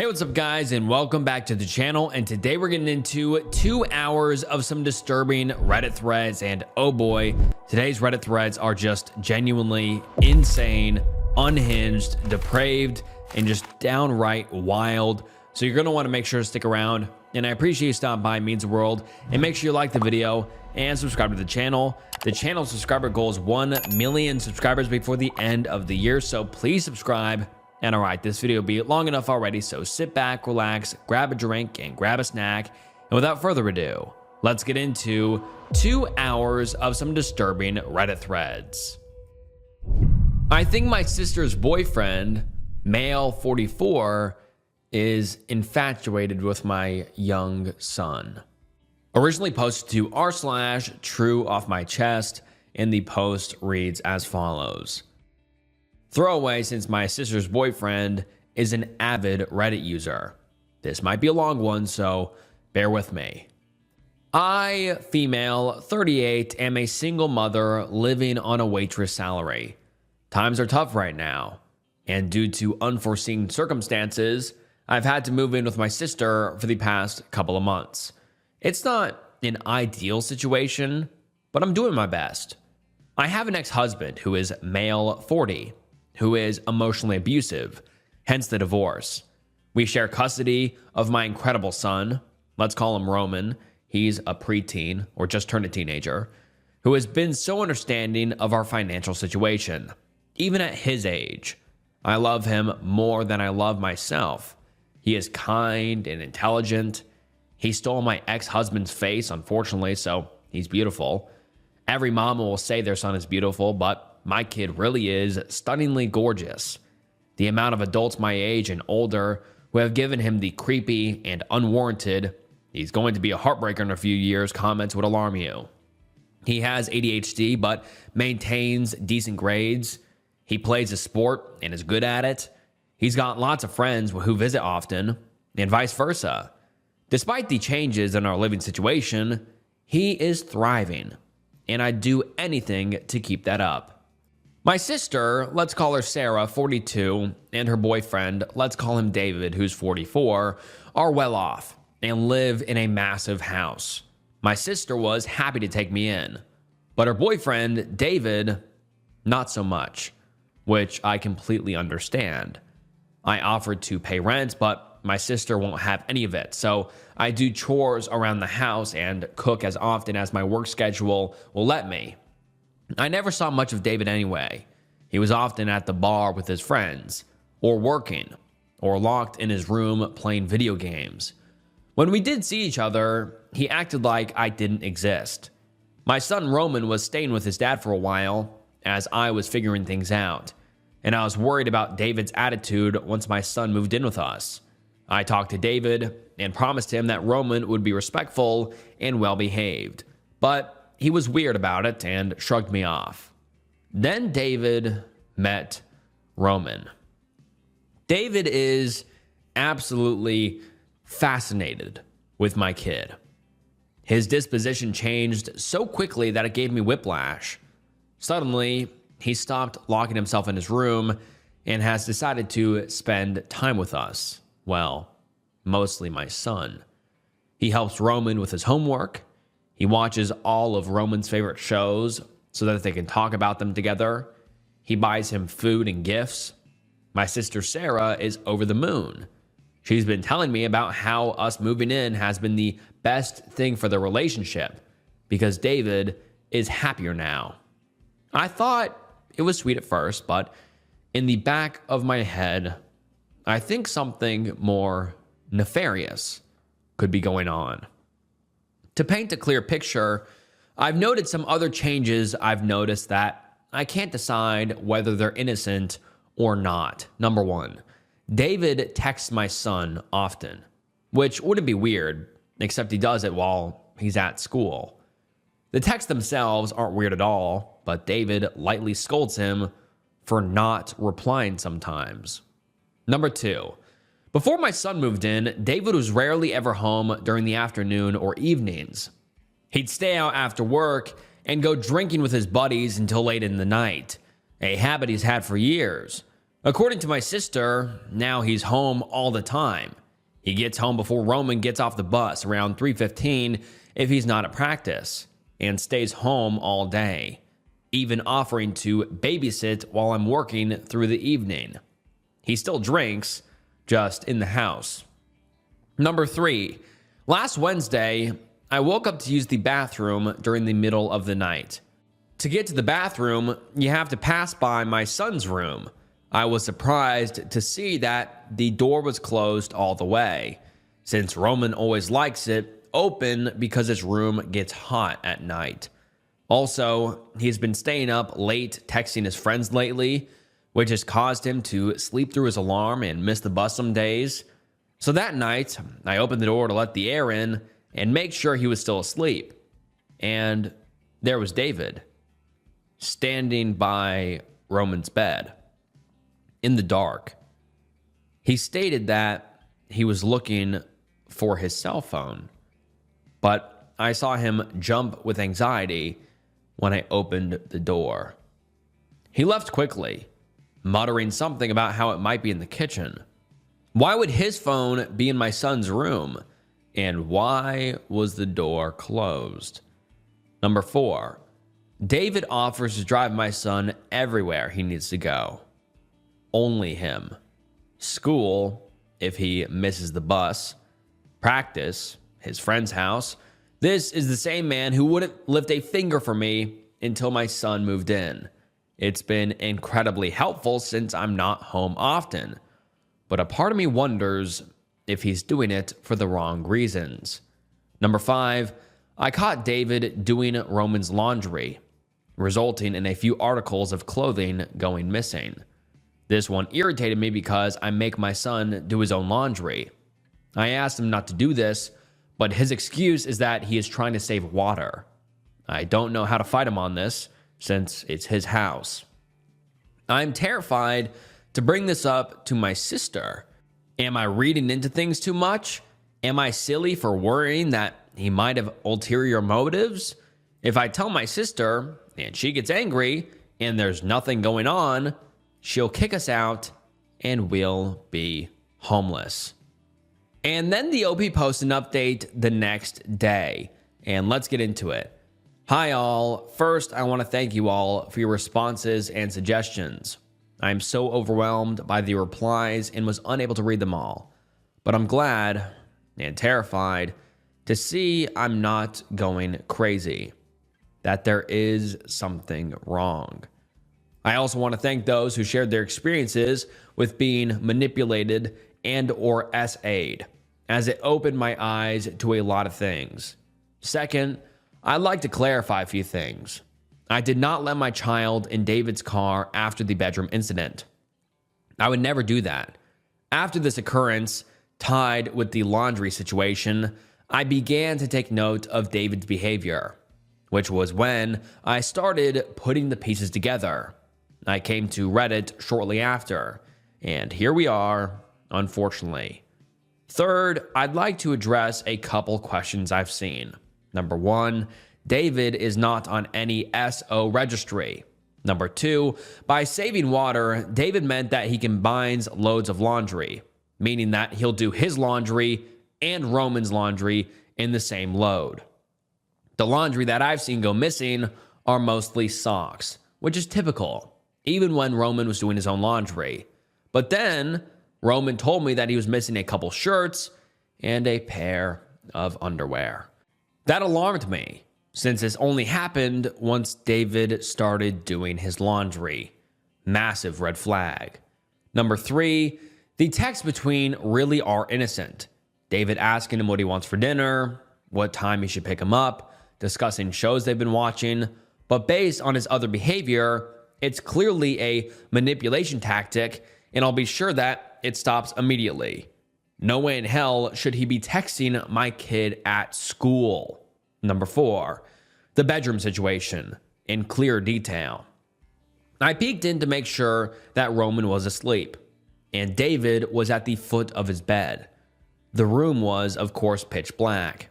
Hey, what's up guys, and welcome back to the channel. And today we're getting into 2 hours of some disturbing Reddit threads, and oh boy, today's Reddit threads are just genuinely insane, unhinged, depraved, and just downright wild. So you're gonna want to make sure to stick around, and I appreciate you stopping by. It means the world. And make sure you like the video and subscribe to the channel. The channel subscriber goal is 1 million subscribers before the end of the year, so please subscribe. And all right, this video will be long enough already, so sit back, relax, grab a drink, and grab a snack. And without further ado, let's get into 2 hours of some disturbing Reddit threads. I think my sister's boyfriend, male 44, is infatuated with my young son. Originally posted to r/true off my chest, and the post reads as follows. Throwaway, since my sister's boyfriend is an avid Reddit user. This might be a long one, so bear with me. I, female, 38, am a single mother living on a waitress salary. Times are tough right now, and due to unforeseen circumstances, I've had to move in with my sister for the past couple of months. It's not an ideal situation, but I'm doing my best. I have an ex-husband who is male 40, who is emotionally abusive, hence the divorce. We share custody of my incredible son, let's call him Roman. He's a preteen, or just turned a teenager, who has been so understanding of our financial situation, even at his age. I love him more than I love myself. He is kind and intelligent. He stole my ex-husband's face, unfortunately, so he's beautiful. Every mama will say their son is beautiful, but my kid really is stunningly gorgeous. The amount of adults my age and older who have given him the creepy and unwarranted "he's going to be a heartbreaker in a few years" comments would alarm you. He has ADHD but maintains decent grades. He plays a sport and is good at it. He's got lots of friends who visit often, and vice versa. Despite the changes in our living situation, he is thriving, and I'd do anything to keep that up. My sister, let's call her Sarah, 42, and her boyfriend, let's call him David, who's 44, are well off and live in a massive house. My sister was happy to take me in, but her boyfriend, David, not so much, which I completely understand. I offered to pay rent, but my sister won't have any of it, so I do chores around the house and cook as often as my work schedule will let me. I never saw much of David anyway. He was often at the bar with his friends, or working, or locked in his room playing video games. When we did see each other, he acted like I didn't exist. My son Roman was staying with his dad for a while, as I was figuring things out, and I was worried about David's attitude once my son moved in with us. I talked to David and promised him that Roman would be respectful and well-behaved, but he was weird about it and shrugged me off. Then David met Roman. David is absolutely fascinated with my kid. His disposition changed so quickly that it gave me whiplash. Suddenly, he stopped locking himself in his room and has decided to spend time with us. Well, mostly my son. He helps Roman with his homework. He watches all of Roman's favorite shows so that they can talk about them together. He buys him food and gifts. My sister Sarah is over the moon. She's been telling me about how us moving in has been the best thing for the relationship because David is happier now. I thought it was sweet at first, but in the back of my head, I think something more nefarious could be going on. To paint a clear picture, I've noted some other changes I've noticed that I can't decide whether they're innocent or not. Number 1, David texts my son often, which wouldn't be weird, except he does it while he's at school. The texts themselves aren't weird at all, but David lightly scolds him for not replying sometimes. Number 2, before my son moved in, David was rarely ever home during the afternoon or evenings. He'd stay out after work and go drinking with his buddies until late in the night, a habit he's had for years. According to my sister, now he's home all the time. He gets home before Roman gets off the bus around 3:15 if he's not at practice, and stays home all day, even offering to babysit while I'm working through the evening. He still drinks, just in the house. Number 3, last Wednesday, I woke up to use the bathroom during the middle of the night. To get to the bathroom, you have to pass by my son's room. I was surprised to see that the door was closed all the way, since Roman always likes it open because his room gets hot at night. Also, he's been staying up late texting his friends lately, which has caused him to sleep through his alarm and miss the bus some days. So that night, I opened the door to let the air in and make sure he was still asleep. And there was David, standing by Roman's bed, in the dark. He stated that he was looking for his cell phone, but I saw him jump with anxiety when I opened the door. He left quickly, muttering something about how it might be in the kitchen. Why would his phone be in my son's room? And why was the door closed? Number 4, David offers to drive my son everywhere he needs to go. Only him. School, if he misses the bus. Practice, his friend's house. This is the same man who wouldn't lift a finger for me until my son moved in. It's been incredibly helpful since I'm not home often. But a part of me wonders if he's doing it for the wrong reasons. Number 5, I caught David doing Roman's laundry, resulting in a few articles of clothing going missing. This one irritated me because I make my son do his own laundry. I asked him not to do this, but his excuse is that he is trying to save water. I don't know how to fight him on this, since it's his house. I'm terrified to bring this up to my sister. Am I reading into things too much? Am I silly for worrying that he might have ulterior motives? If I tell my sister and she gets angry and there's nothing going on, she'll kick us out and we'll be homeless. And then the OP posts an update the next day. And let's get into it. Hi all. First, I want to thank you all for your responses and suggestions. I'm so overwhelmed by the replies and was unable to read them all. But I'm glad and terrified to see I'm not going crazy, that there is something wrong. I also want to thank those who shared their experiences with being manipulated and or SA'd, as it opened my eyes to a lot of things. Second, I'd like to clarify a few things. I did not let my child in David's car after the bedroom incident. I would never do that. After this occurrence, tied with the laundry situation, I began to take note of David's behavior, which was when I started putting the pieces together. I came to Reddit shortly after, and here we are, unfortunately. Third, I'd like to address a couple questions I've seen. Number 1, David is not on any SO registry. Number 2, by saving water, David meant that he combines loads of laundry, meaning that he'll do his laundry and Roman's laundry in the same load. The laundry that I've seen go missing are mostly socks, which is typical, even when Roman was doing his own laundry. But then, Roman told me that he was missing a couple shirts and a pair of underwear. That alarmed me, since this only happened once David started doing his laundry. Massive red flag. Number 3, the texts between really are innocent. David asking him what he wants for dinner, what time he should pick him up, discussing shows they've been watching, but based on his other behavior, it's clearly a manipulation tactic, and I'll be sure that it stops immediately. No way in hell should he be texting my kid at school. Number 4, the bedroom situation in clear detail. I peeked in to make sure that Roman was asleep, and David was at the foot of his bed. The room was, of course, pitch black,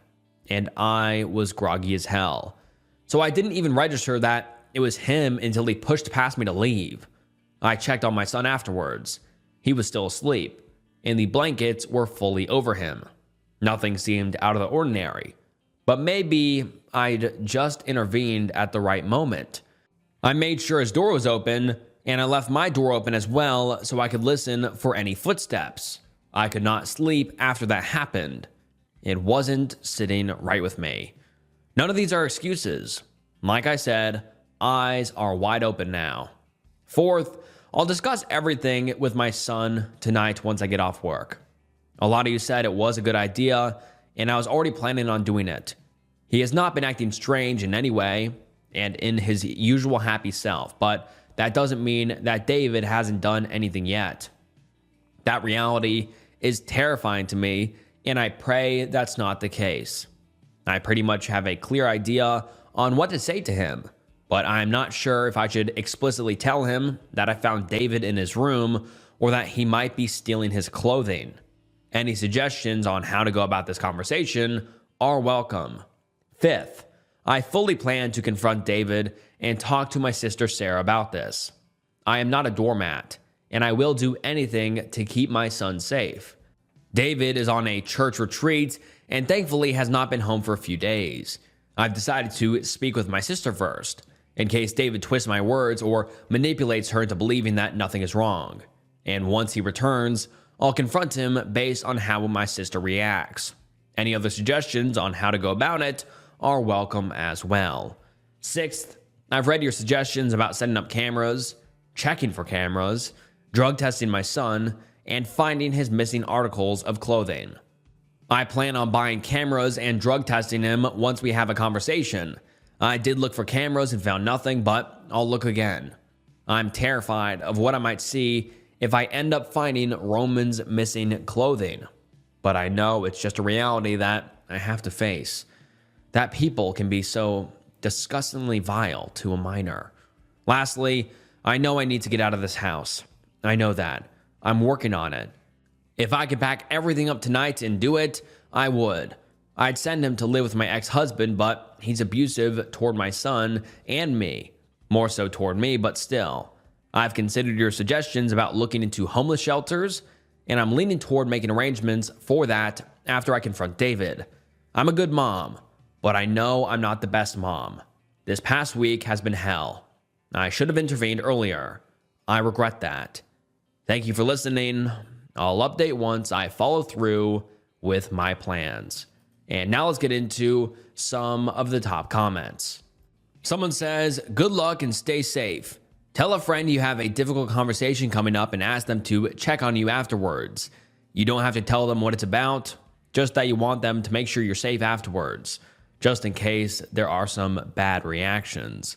and I was groggy as hell. So I didn't even register that it was him until he pushed past me to leave. I checked on my son afterwards. He was still asleep, and the blankets were fully over him. Nothing seemed out of the ordinary, but maybe I'd just intervened at the right moment. I made sure his door was open, and I left my door open as well so I could listen for any footsteps. I could not sleep after that happened. It wasn't sitting right with me. None of these are excuses. Like I said, eyes are wide open now. Fourth, I'll discuss everything with my son tonight once I get off work. A lot of you said it was a good idea, and I was already planning on doing it. He has not been acting strange in any way and in his usual happy self, but that doesn't mean that David hasn't done anything yet. That reality is terrifying to me, and I pray that's not the case. I pretty much have a clear idea on what to say to him, but I'm not sure if I should explicitly tell him that I found David in his room or that he might be stealing his clothing. Any suggestions on how to go about this conversation are welcome. Fifth, I fully plan to confront David and talk to my sister Sarah about this. I am not a doormat, and I will do anything to keep my son safe. David is on a church retreat and thankfully has not been home for a few days. I've decided to speak with my sister first, in case David twists my words or manipulates her into believing that nothing is wrong. And once he returns, I'll confront him based on how my sister reacts. Any other suggestions on how to go about it are welcome as well. Sixth, I've read your suggestions about setting up cameras, checking for cameras, drug testing my son, and finding his missing articles of clothing. I plan on buying cameras and drug testing him once we have a conversation. I did look for cameras and found nothing, but I'll look again. I'm terrified of what I might see if I end up finding Roman's missing clothing. But I know it's just a reality that I have to face. That people can be so disgustingly vile to a minor. Lastly, I know I need to get out of this house. I know that. I'm working on it. If I could pack everything up tonight and do it, I would. I'd send him to live with my ex-husband, but he's abusive toward my son and me. More so toward me, but still. I've considered your suggestions about looking into homeless shelters, and I'm leaning toward making arrangements for that after I confront David. I'm a good mom, but I know I'm not the best mom. This past week has been hell. I should have intervened earlier. I regret that. Thank you for listening. I'll update once I follow through with my plans. And now let's get into some of the top comments. Someone says, good luck and stay safe. Tell a friend you have a difficult conversation coming up and ask them to check on you afterwards. You don't have to tell them what it's about, just that you want them to make sure you're safe afterwards, just in case there are some bad reactions.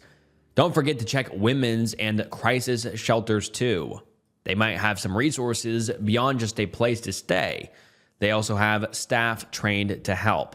Don't forget to check women's and crisis shelters too. They might have some resources beyond just a place to stay. They also have staff trained to help.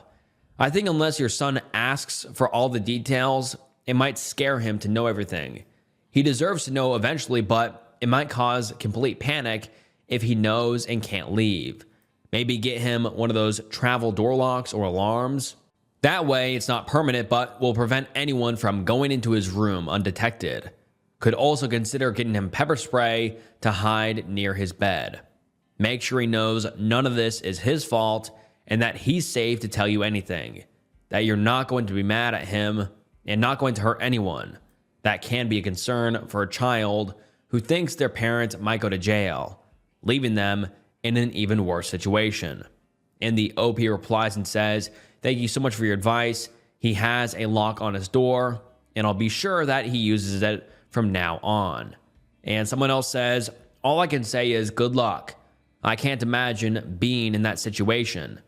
I think unless your son asks for all the details, it might scare him to know everything. He deserves to know eventually, but it might cause complete panic if he knows and can't leave. Maybe get him one of those travel door locks or alarms. That way, it's not permanent, but will prevent anyone from going into his room undetected. Could also consider getting him pepper spray to hide near his bed. Make sure he knows none of this is his fault and that he's safe to tell you anything. That you're not going to be mad at him and not going to hurt anyone. That can be a concern for a child who thinks their parent might go to jail, leaving them in an even worse situation. And the OP replies and says, thank you so much for your advice. He has a lock on his door, and I'll be sure that he uses it from now on. And someone else says, all I can say is good luck. I can't imagine being in that situation.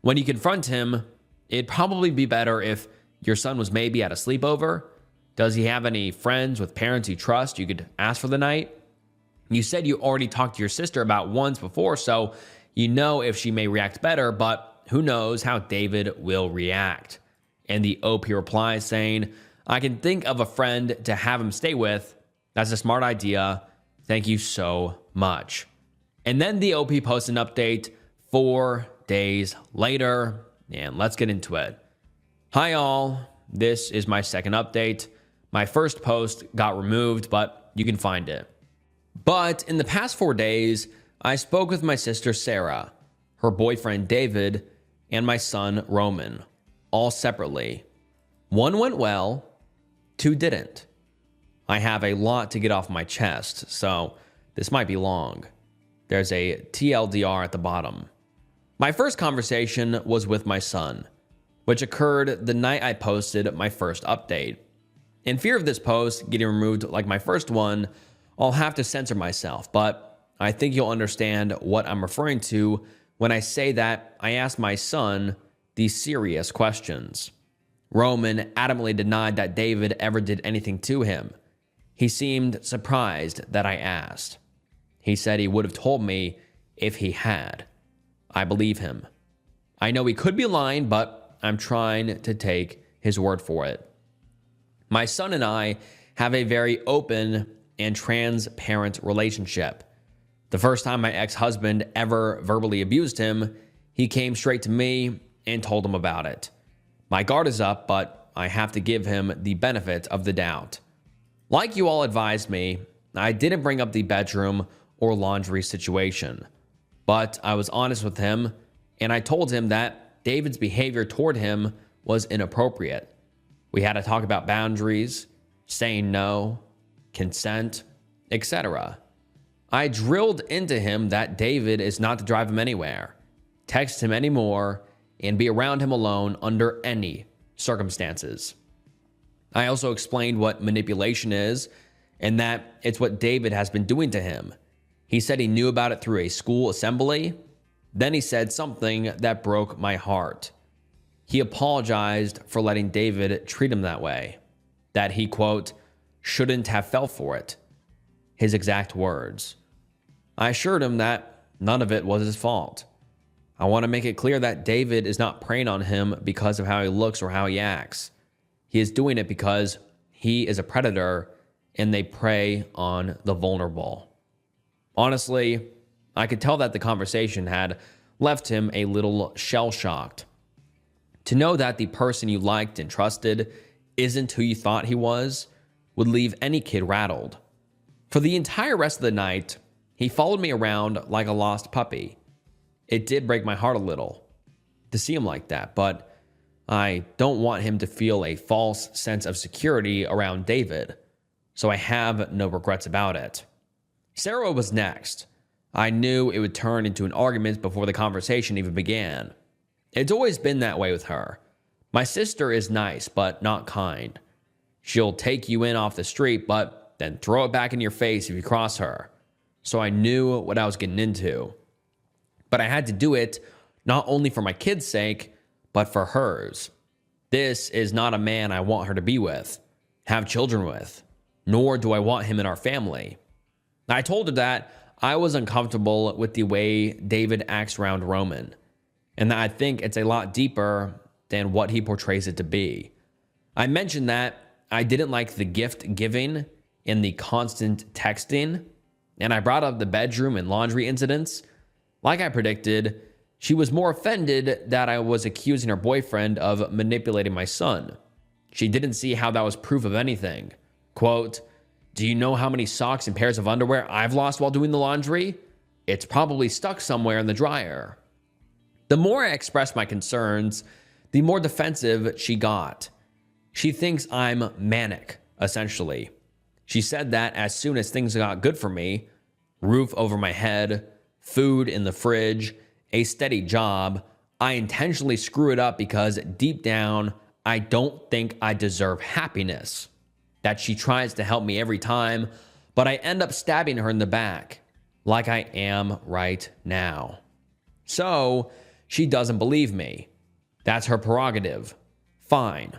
When you confront him, it'd probably be better if your son was maybe at a sleepover. Does he have any friends with parents you trust you could ask for the night? You said you already talked to your sister about once before, so you know if she may react better, but who knows how David will react. And the OP replies saying, I can think of a friend to have him stay with. That's a smart idea. Thank you so much. And then the OP posts an update 4 days later, and let's get into it. Hi all, this is my second update. My first post got removed, but you can find it. But in the past 4 days, I spoke with my sister Sarah, her boyfriend David, and my son Roman, all separately. One went well, two didn't. I have a lot to get off my chest, so this might be long. There's a TLDR at the bottom. My first conversation was with my son, which occurred the night I posted my first update. In fear of this post getting removed like my first one, I'll have to censor myself, but I think you'll understand what I'm referring to when I say that I asked my son these serious questions. Roman adamantly denied that David ever did anything to him. He seemed surprised that I asked. He said he would have told me if he had. I believe him. I know he could be lying, but I'm trying to take his word for it. My son and I have a very open and transparent relationship. The first time my ex-husband ever verbally abused him, he came straight to me and told him about it. My guard is up, but I have to give him the benefit of the doubt. Like you all advised me, I didn't bring up the bedroom or laundry situation, but I was honest with him and I told him that David's behavior toward him was inappropriate. We had to talk about boundaries, saying no, consent, etc. I drilled into him that David is not to drive him anywhere, text him anymore, and be around him alone under any circumstances. I also explained what manipulation is and that it's what David has been doing to him. He said he knew about it through a school assembly. Then he said something that broke my heart. He apologized for letting David treat him that way, that he, quote, shouldn't have fell for it. His exact words. I assured him that none of it was his fault. I want to make it clear that David is not preying on him because of how he looks or how he acts. He is doing it because he is a predator and they prey on the vulnerable. Honestly, I could tell that the conversation had left him a little shell-shocked. To know that the person you liked and trusted isn't who you thought he was would leave any kid rattled. For the entire rest of the night, he followed me around like a lost puppy. It did break my heart a little to see him like that, but I don't want him to feel a false sense of security around David, so I have no regrets about it. Sarah was next. I knew it would turn into an argument before the conversation even began. It's always been that way with her. My sister is nice, but not kind. She'll take you in off the street, but then throw it back in your face if you cross her. So I knew what I was getting into. But I had to do it not only for my kid's sake, but for hers. This is not a man I want her to be with, have children with, nor do I want him in our family. I told her that I was uncomfortable with the way David acts around Roman, and that I think it's a lot deeper than what he portrays it to be. I mentioned that I didn't like the gift giving and the constant texting, and I brought up the bedroom and laundry incidents. Like I predicted, she was more offended that I was accusing her boyfriend of manipulating my son. She didn't see how that was proof of anything. Quote, "Do you know how many socks and pairs of underwear I've lost while doing the laundry? It's probably stuck somewhere in the dryer." The more I expressed my concerns, the more defensive she got. She thinks I'm manic, essentially. She said that as soon as things got good for me, roof over my head, food in the fridge, a steady job, I intentionally screw it up because deep down, I don't think I deserve happiness. That she tries to help me every time, but I end up stabbing her in the back, like I am right now. So, she doesn't believe me. That's her prerogative. Fine.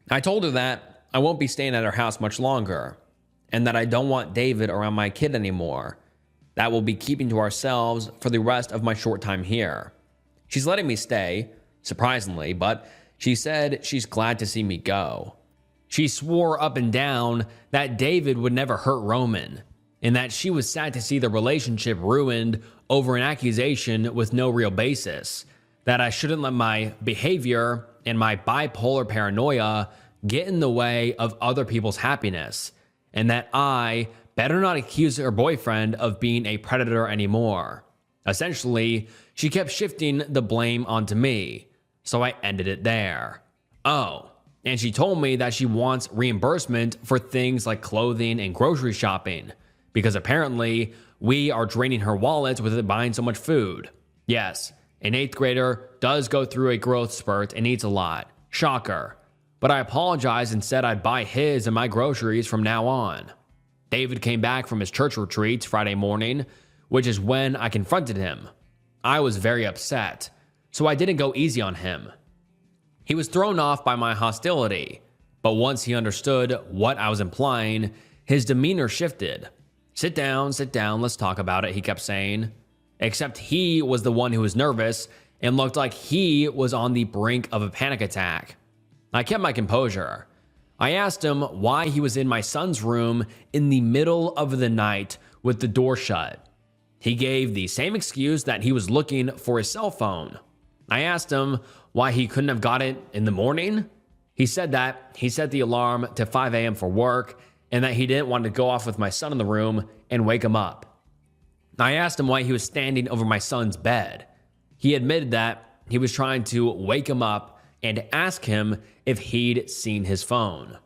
I told her that I won't be staying at her house much longer, and that I don't want David around my kid anymore. That we'll be keeping to ourselves for the rest of my short time here. She's letting me stay, surprisingly, but she said she's glad to see me go. She swore up and down that David would never hurt Roman, and that she was sad to see the relationship ruined over an accusation with no real basis, that I shouldn't let my behavior and my bipolar paranoia get in the way of other people's happiness, and that I better not accuse her boyfriend of being a predator anymore. Essentially, she kept shifting the blame onto me, so I ended it there. Oh, and she told me that she wants reimbursement for things like clothing and grocery shopping, because apparently we are draining her wallet with buying so much food. Yes, an 8th grader does go through a growth spurt and eats a lot. Shocker. But I apologized and said I'd buy his and my groceries from now on. David came back from his church retreats Friday morning, which is when I confronted him. I was very upset, so I didn't go easy on him. He was thrown off by my hostility, but once he understood what I was implying, his demeanor shifted. Sit down, let's talk about it, he kept saying. Except he was the one who was nervous and looked like he was on the brink of a panic attack. I kept my composure. I asked him why he was in my son's room in the middle of the night with the door shut. He gave the same excuse that he was looking for his cell phone. I asked him why he couldn't have got it in the morning. He said that he set the alarm to 5 a.m. for work and that he didn't want to go off with my son in the room and wake him up. I asked him why he was standing over my son's bed. He admitted that he was trying to wake him up and ask him if he'd seen his phone.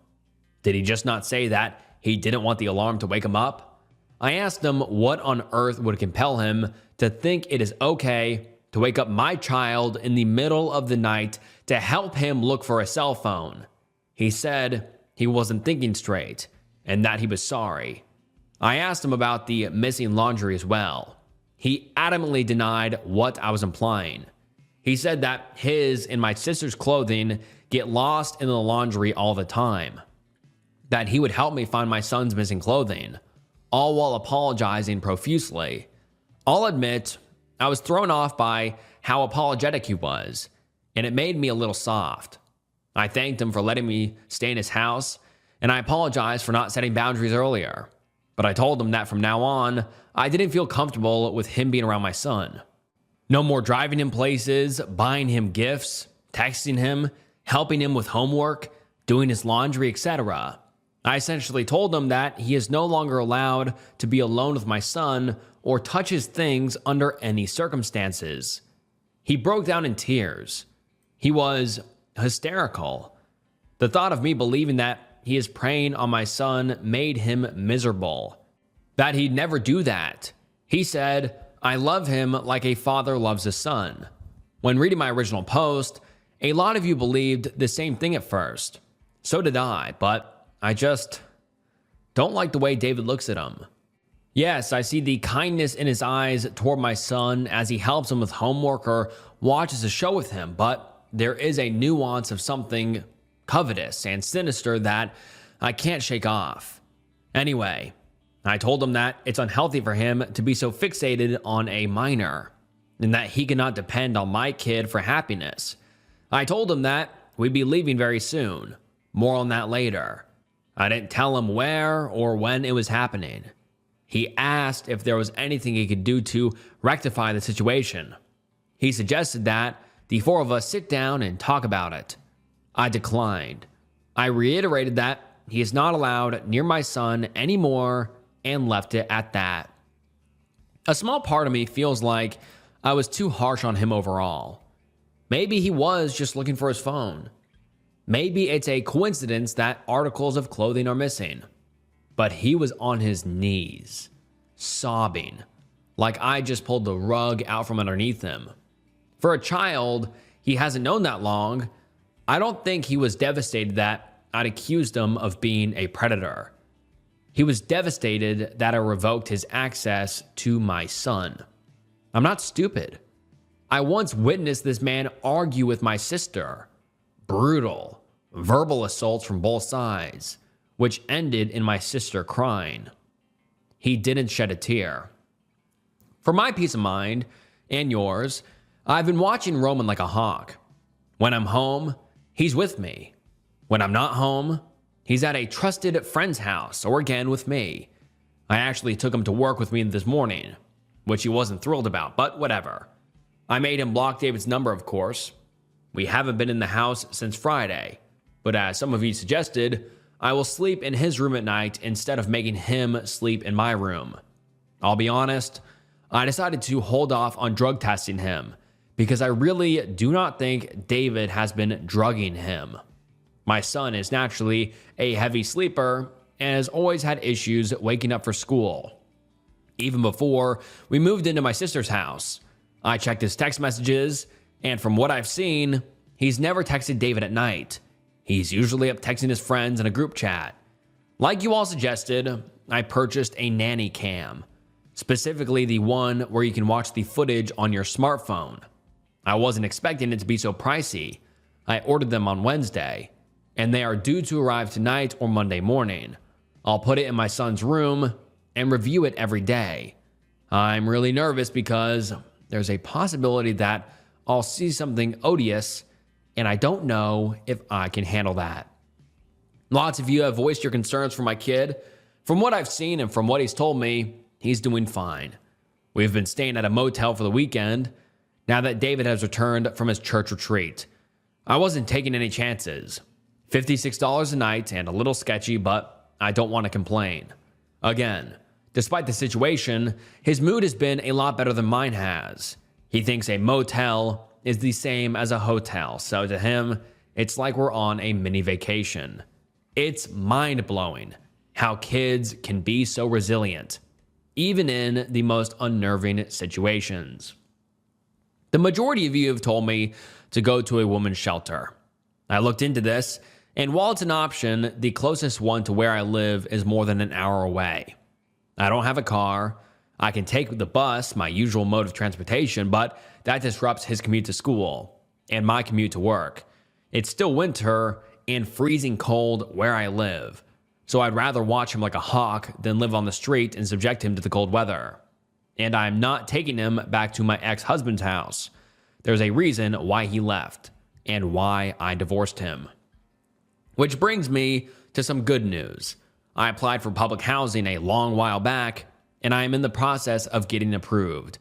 Did he just not say that he didn't want the alarm to wake him up? I asked him what on earth would compel him to think it is okay to wake up my child in the middle of the night to help him look for a cell phone. He said he wasn't thinking straight and that he was sorry. I asked him about the missing laundry as well. He adamantly denied what I was implying. He said that his and my sister's clothing get lost in the laundry all the time. That he would help me find my son's missing clothing, all while apologizing profusely. I'll admit, I was thrown off by how apologetic he was, and it made me a little soft. I thanked him for letting me stay in his house, and I apologized for not setting boundaries earlier. But I told him that from now on, I didn't feel comfortable with him being around my son. No more driving him places, buying him gifts, texting him, helping him with homework, doing his laundry, etc. I essentially told him that he is no longer allowed to be alone with my son or touch his things under any circumstances. He broke down in tears. He was hysterical. The thought of me believing that he is preying on my son made him miserable. That he'd never do that. He said, "I love him like a father loves a son." When reading my original post, a lot of you believed the same thing at first. So did I, but I just don't like the way David looks at him. Yes, I see the kindness in his eyes toward my son as he helps him with homework or watches a show with him, but there is a nuance of something covetous and sinister that I can't shake off. Anyway, I told him that it's unhealthy for him to be so fixated on a minor, and that he cannot depend on my kid for happiness. I told him that we'd be leaving very soon. More on that later. I didn't tell him where or when it was happening. He asked if there was anything he could do to rectify the situation. He suggested that the four of us sit down and talk about it. I declined. I reiterated that he is not allowed near my son anymore and left it at that. A small part of me feels like I was too harsh on him overall. Maybe he was just looking for his phone. Maybe it's a coincidence that articles of clothing are missing. But he was on his knees, sobbing, like I just pulled the rug out from underneath him. For a child he hasn't known that long, I don't think he was devastated that I'd accused him of being a predator. He was devastated that I revoked his access to my son. I'm not stupid. I once witnessed this man argue with my sister. Brutal, verbal assaults from both sides, which ended in my sister crying. He didn't shed a tear. For my peace of mind, and yours, I've been watching Roman like a hawk. When I'm home, he's with me. When I'm not home, he's at a trusted friend's house or again with me. I actually took him to work with me this morning, which he wasn't thrilled about, but whatever. I made him block David's number, of course. We haven't been in the house since Friday, but as some of you suggested, I will sleep in his room at night instead of making him sleep in my room. I'll be honest, I decided to hold off on drug testing him because I really do not think David has been drugging him. My son is naturally a heavy sleeper and has always had issues waking up for school. Even before we moved into my sister's house, I checked his text messages, and from what I've seen, he's never texted David at night. He's usually up texting his friends in a group chat. Like you all suggested, I purchased a nanny cam, specifically the one where you can watch the footage on your smartphone. I wasn't expecting it to be so pricey. I ordered them on Wednesday, and they are due to arrive tonight or Monday morning. I'll put it in my son's room and review it every day. I'm really nervous because there's a possibility that I'll see something odious, and I don't know if I can handle that. Lots of you have voiced your concerns for my kid. From what I've seen and from what he's told me, he's doing fine. We've been staying at a motel for the weekend now that David has returned from his church retreat. I wasn't taking any chances. $56 a night and a little sketchy, but I don't want to complain. Again, despite the situation, his mood has been a lot better than mine has. He thinks a motel is the same as a hotel, so to him, it's like we're on a mini vacation. It's mind-blowing how kids can be so resilient, even in the most unnerving situations. The majority of you have told me to go to a women's shelter. I looked into this, and while it's an option, the closest one to where I live is more than an hour away. I don't have a car. I can take the bus, my usual mode of transportation, but that disrupts his commute to school and my commute to work. It's still winter and freezing cold where I live, so I'd rather watch him like a hawk than live on the street and subject him to the cold weather. And I'm not taking him back to my ex-husband's house. There's a reason why he left and why I divorced him. Which brings me to some good news. I applied for public housing a long while back, and I am in the process of getting approved.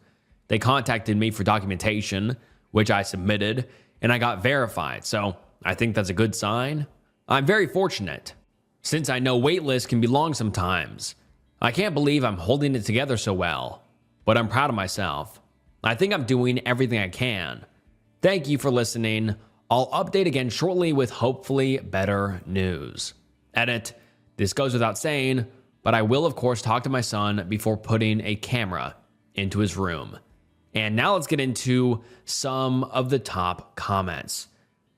They contacted me for documentation, which I submitted, and I got verified, so I think that's a good sign. I'm very fortunate, since I know wait lists can be long sometimes. I can't believe I'm holding it together so well, but I'm proud of myself. I think I'm doing everything I can. Thank you for listening. I'll update again shortly with hopefully better news. Edit. This goes without saying, but I will of course talk to my son before putting a camera into his room. And now let's get into some of the top comments.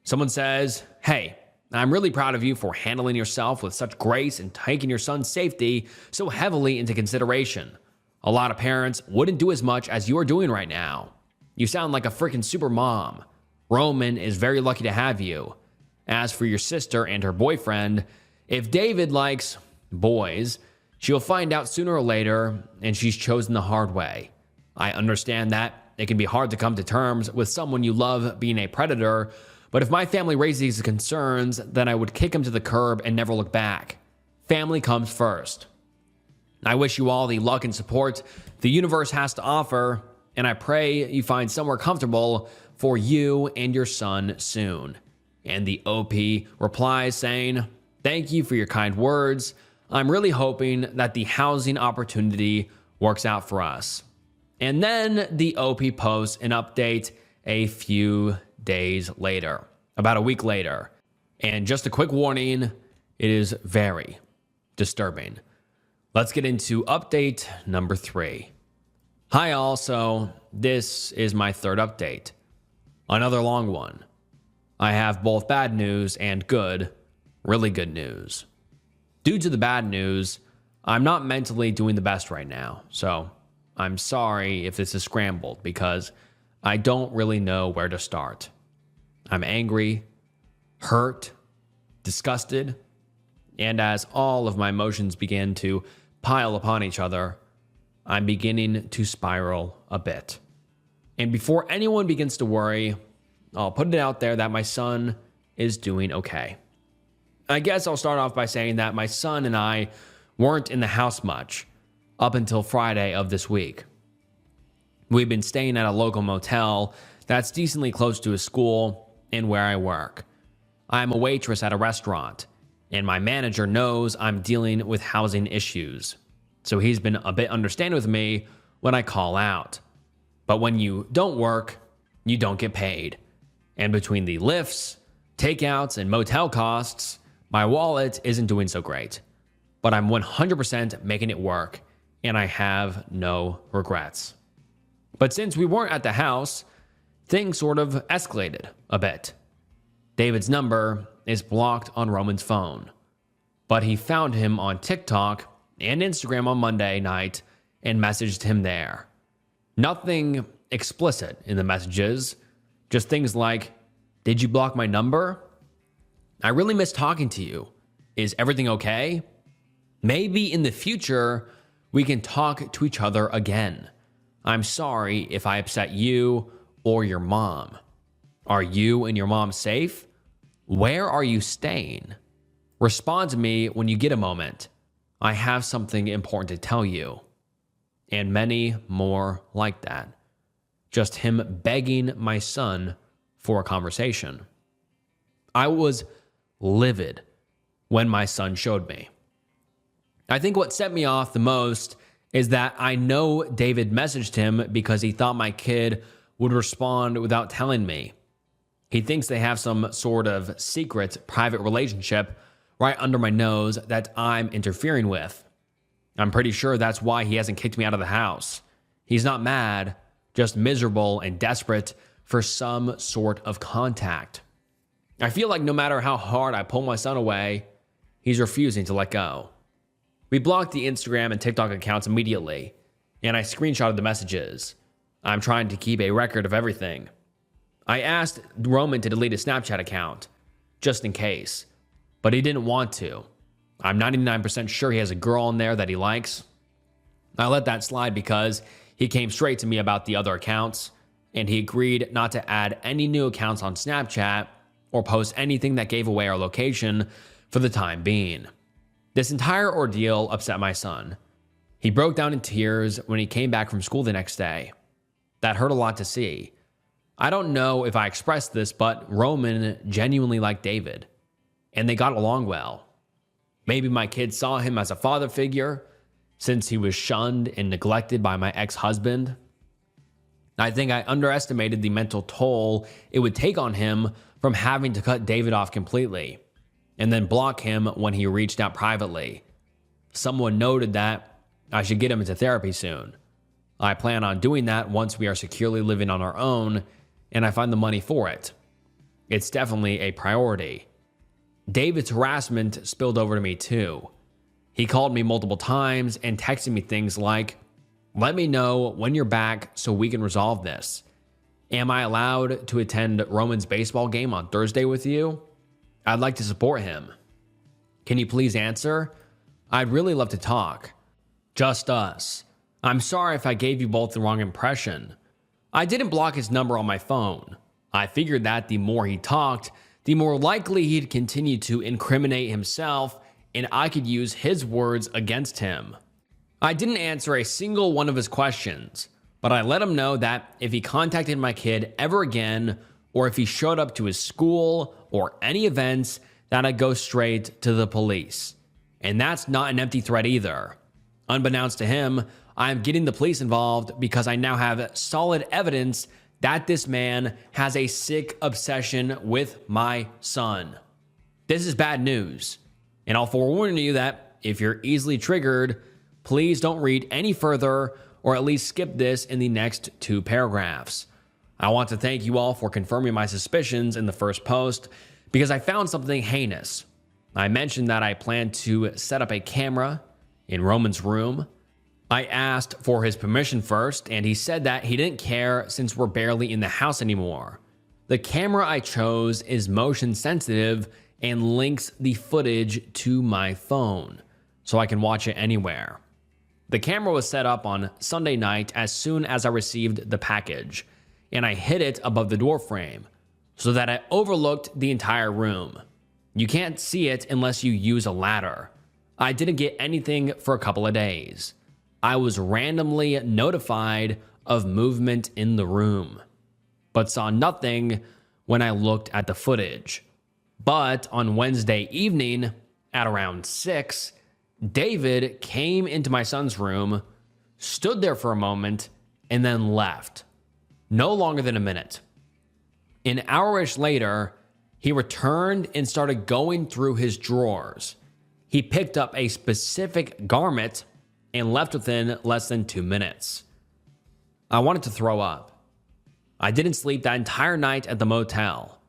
Someone says, "Hey, I'm really proud of you for handling yourself with such grace and taking your son's safety so heavily into consideration. A lot of parents wouldn't do as much as you are doing right now. You sound like a freaking super mom. Roman is very lucky to have you. As for your sister and her boyfriend, if David likes boys, she'll find out sooner or later, and she's chosen the hard way. I understand that it can be hard to come to terms with someone you love being a predator, but if my family raised these concerns, then I would kick him to the curb and never look back. Family comes first. I wish you all the luck and support the universe has to offer, and I pray you find somewhere comfortable for you and your son soon." And the OP replies saying, "Thank you for your kind words. I'm really hoping that the housing opportunity works out for us." And then the OP posts an update a few days later, about a week later. And just a quick warning, it is very disturbing. Let's get into update number 3. Hi all, so this is my third update. Another long one. I have both bad news and good, really good news. Due to the bad news, I'm not mentally doing the best right now, so I'm sorry if this is scrambled because I don't really know where to start. I'm angry, hurt, disgusted, and as all of my emotions begin to pile upon each other, I'm beginning to spiral a bit. And before anyone begins to worry, I'll put it out there that my son is doing okay. I guess I'll start off by saying that my son and I weren't in the house much up until Friday of this week. We've been staying at a local motel that's decently close to a school and where I work. I'm a waitress at a restaurant, and my manager knows I'm dealing with housing issues. So he's been a bit understanding with me when I call out. But when you don't work, you don't get paid. And between the lifts, takeouts, and motel costs, my wallet isn't doing so great. But I'm 100% making it work, and I have no regrets. But since we weren't at the house, things sort of escalated a bit. David's number is blocked on Roman's phone, but he found him on TikTok and Instagram on Monday night and messaged him there. Nothing explicit in the messages, just things like, "Did you block my number? I really miss talking to you. Is everything okay? Maybe in the future, we can talk to each other again. I'm sorry if I upset you or your mom. Are you and your mom safe? Where are you staying? Respond to me when you get a moment. I have something important to tell you." And many more like that. Just him begging my son for a conversation. I was livid when my son showed me. I think what set me off the most is that I know David messaged him because he thought my kid would respond without telling me. He thinks they have some sort of secret private relationship right under my nose that I'm interfering with. I'm pretty sure that's why he hasn't kicked me out of the house. He's not mad, just miserable and desperate for some sort of contact. I feel like no matter how hard I pull my son away, he's refusing to let go. We blocked the Instagram and TikTok accounts immediately, and I screenshotted the messages. I'm trying to keep a record of everything. I asked Roman to delete his Snapchat account, just in case, but he didn't want to. I'm 99% sure he has a girl in there that he likes. I let that slide because he came straight to me about the other accounts, and he agreed not to add any new accounts on Snapchat or post anything that gave away our location for the time being. This entire ordeal upset my son. He broke down in tears when he came back from school the next day. That hurt a lot to see. I don't know if I expressed this, but Roman genuinely liked David, and they got along well. Maybe my kid saw him as a father figure, since he was shunned and neglected by my ex-husband. I think I underestimated the mental toll it would take on him from having to cut David off completely, and then block him when he reached out privately. Someone noted that I should get him into therapy soon. I plan on doing that once we are securely living on our own and I find the money for it. It's definitely a priority. David's harassment spilled over to me too. He called me multiple times and texted me things like, "Let me know when you're back so we can resolve this. Am I allowed to attend Roman's baseball game on Thursday with you? I'd like to support him. Can you please answer? I'd really love to talk. Just us. I'm sorry if I gave you both the wrong impression. I didn't block his number on my phone. I figured that the more he talked, the more likely he'd continue to incriminate himself, and I could use his words against him. I didn't answer a single one of his questions, but I let him know that if he contacted my kid ever again, or if he showed up to his school or any events, that I'd go straight to the police. And that's not an empty threat either. Unbeknownst to him, I'm getting the police involved because I now have solid evidence that this man has a sick obsession with my son. This is bad news, and I'll forewarn you that if you're easily triggered, please don't read any further or at least skip this in the next 2 paragraphs. I want to thank you all for confirming my suspicions in the first post because I found something heinous. I mentioned that I plan to set up a camera in Roman's room. I asked for his permission first, and he said that he didn't care since we're barely in the house anymore. The camera I chose is motion sensitive and links the footage to my phone, so I can watch it anywhere. The camera was set up on Sunday night as soon as I received the package, and I hid it above the door frame so that I overlooked the entire room. You can't see it unless you use a ladder. I didn't get anything for a couple of days. I was randomly notified of movement in the room, but saw nothing when I looked at the footage. But on Wednesday evening, At around 6, David came into my son's room, stood there for a moment, and then left. No longer than a minute. An hour-ish later, he returned and started going through his drawers. He picked up a specific garment and left within less than 2 minutes. I wanted to throw up. I didn't sleep that entire night at the motel.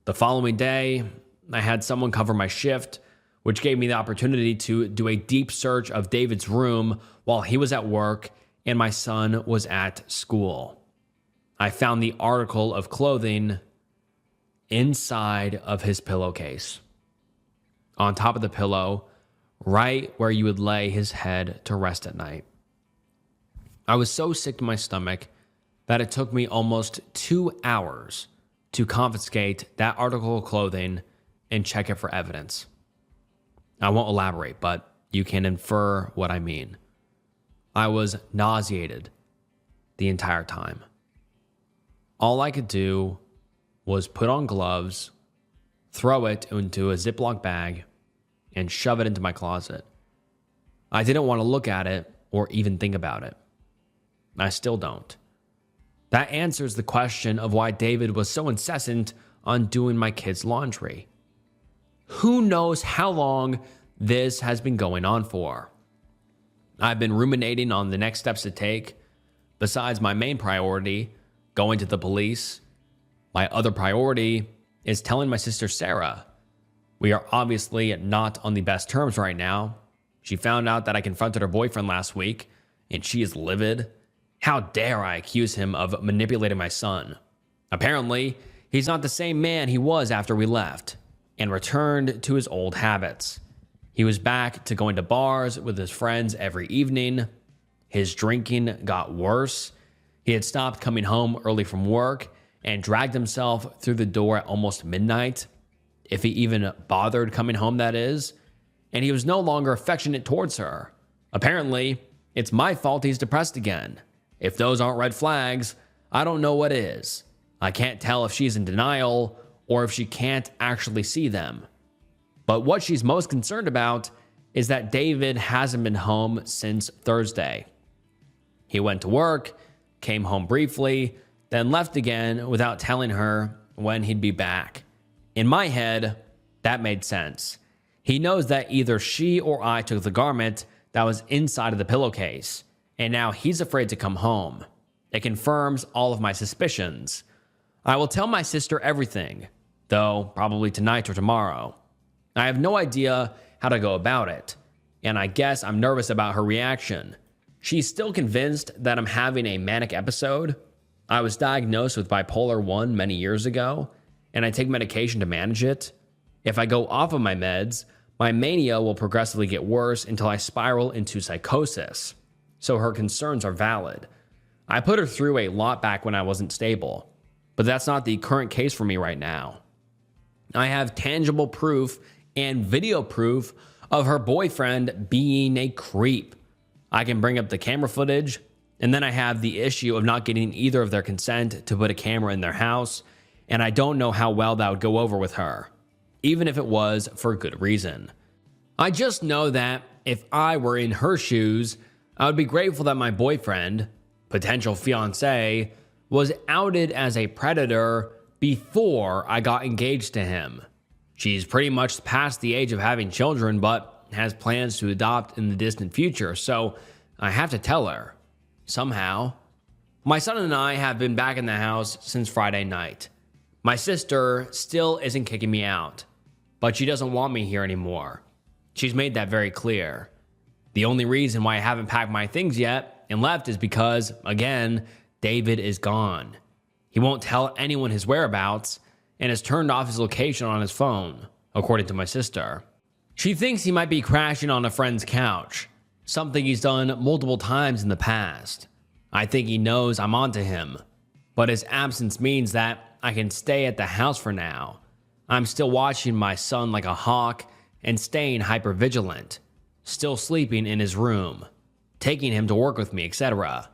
The following day, I had someone cover my shift, which gave me the opportunity to do a deep search of David's room while he was at work and my son was at school. I found the article of clothing inside of his pillowcase, on top of the pillow, right where you would lay his head to rest at night. I was so sick to my stomach that it took me almost 2 hours to confiscate that article of clothing and check it for evidence. I won't elaborate, but you can infer what I mean. I was nauseated the entire time. All I could do was put on gloves, throw it into a Ziploc bag, and shove it into my closet. I didn't want to look at it or even think about it. I still don't. That answers the question of why David was so incessant on doing my kids' laundry. Who knows how long this has been going on for? I've been ruminating on the next steps to take. Besides my main priority, going to the police, my other priority is telling my sister Sarah. We are obviously not on the best terms right now. She found out that I confronted her boyfriend last week, and she is livid. How dare I accuse him of manipulating my son? Apparently, he's not the same man he was after we left, and returned to his old habits. He was back to going to bars with his friends every evening. His drinking got worse. He had stopped coming home early from work and dragged himself through the door at almost midnight, if he even bothered coming home, that is. And he was no longer affectionate towards her. Apparently, it's my fault he's depressed again. If those aren't red flags, I don't know what is. I can't tell if she's in denial or if she can't actually see them. But what she's most concerned about is that David hasn't been home since Thursday. He went to work, came home briefly, then left again without telling her when he'd be back. In my head, that made sense. He knows that either she or I took the garment that was inside of the pillowcase, and now he's afraid to come home. It confirms all of my suspicions. I will tell my sister everything, though probably tonight or tomorrow. I have no idea how to go about it, and I guess I'm nervous about her reaction. She's still convinced that I'm having a manic episode. I was diagnosed with bipolar 1 many years ago, and I take medication to manage it. If I go off of my meds, my mania will progressively get worse until I spiral into psychosis. So her concerns are valid. I put her through a lot back when I wasn't stable, but that's not the current case for me right now. I have tangible proof and video proof of her boyfriend being a creep. I can bring up the camera footage, and then I have the issue of not getting either of their consent to put a camera in their house, and I don't know how well that would go over with her, even if it was for good reason. I just know that if I were in her shoes, I would be grateful that my boyfriend, potential fiancé, was outed as a predator before I got engaged to him. She's pretty much past the age of having children, but has plans to adopt in the distant future, so I have to tell her. Somehow. My son and I have been back in the house since Friday night. My sister still isn't kicking me out, but she doesn't want me here anymore. She's made that very clear. The only reason why I haven't packed my things yet and left is because, again, David is gone. He won't tell anyone his whereabouts and has turned off his location on his phone, according to my sister. She thinks he might be crashing on a friend's couch, something he's done multiple times in the past. I think he knows I'm onto him, but his absence means that I can stay at the house for now. I'm still watching my son like a hawk and staying hypervigilant, still sleeping in his room, taking him to work with me, etc.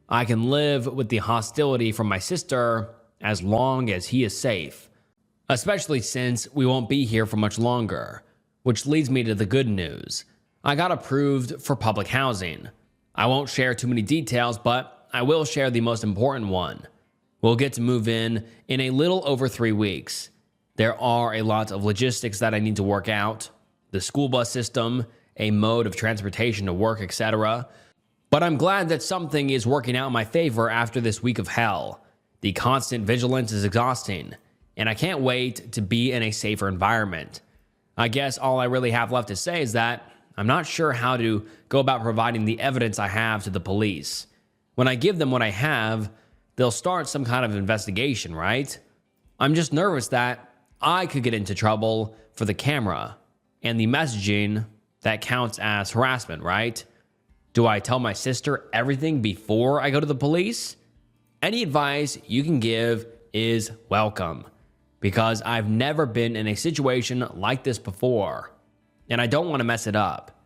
I can live with the hostility from my sister as long as he is safe, especially since we won't be here for much longer. which leads me to the good news. I got approved for public housing. I won't share too many details, but I will share the most important one. We'll get to move in a little over 3 weeks. There are a lot of logistics that I need to work out, the school bus system, a mode of transportation to work, etc. But I'm glad that something is working out in my favor after this week of hell. The constant vigilance is exhausting, and I can't wait to be in a safer environment. I guess all I really have left to say is that I'm not sure how to go about providing the evidence I have to the police. When I give them what I have, they'll start some kind of investigation, right? I'm just nervous that I could get into trouble for the camera and the messaging that counts as harassment, right? Do I tell my sister everything before I go to the police? Any advice you can give is welcome, because I've never been in a situation like this before, and I don't want to mess it up.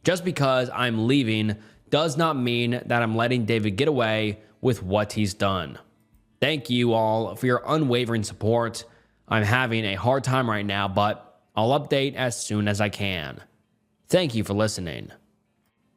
Just because I'm leaving does not mean that I'm letting David get away with what he's done. Thank you all for your unwavering support. I'm having a hard time right now, but I'll update as soon as I can. Thank you for listening.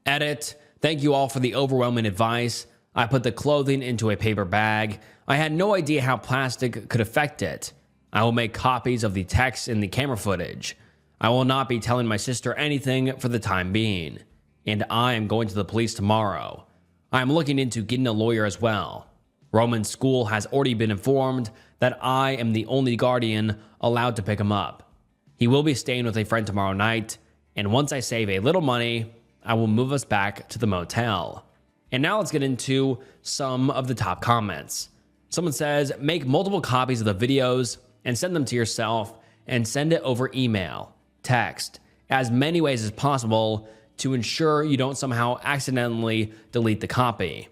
Edit. Thank you all for the overwhelming advice. I put the clothing into a paper bag. I had no idea how plastic could affect it. I will make copies of the text and the camera footage. I will not be telling my sister anything for the time being. And I am going to the police tomorrow. I am looking into getting a lawyer as well. Roman's school has already been informed that I am the only guardian allowed to pick him up. He will be staying with a friend tomorrow night, and once I save a little money, I will move us back to the motel. And now let's get into some of the top comments. Someone says, make multiple copies of the videos and send them to yourself and send it over email, text, as many ways as possible to ensure you don't somehow accidentally delete the copy.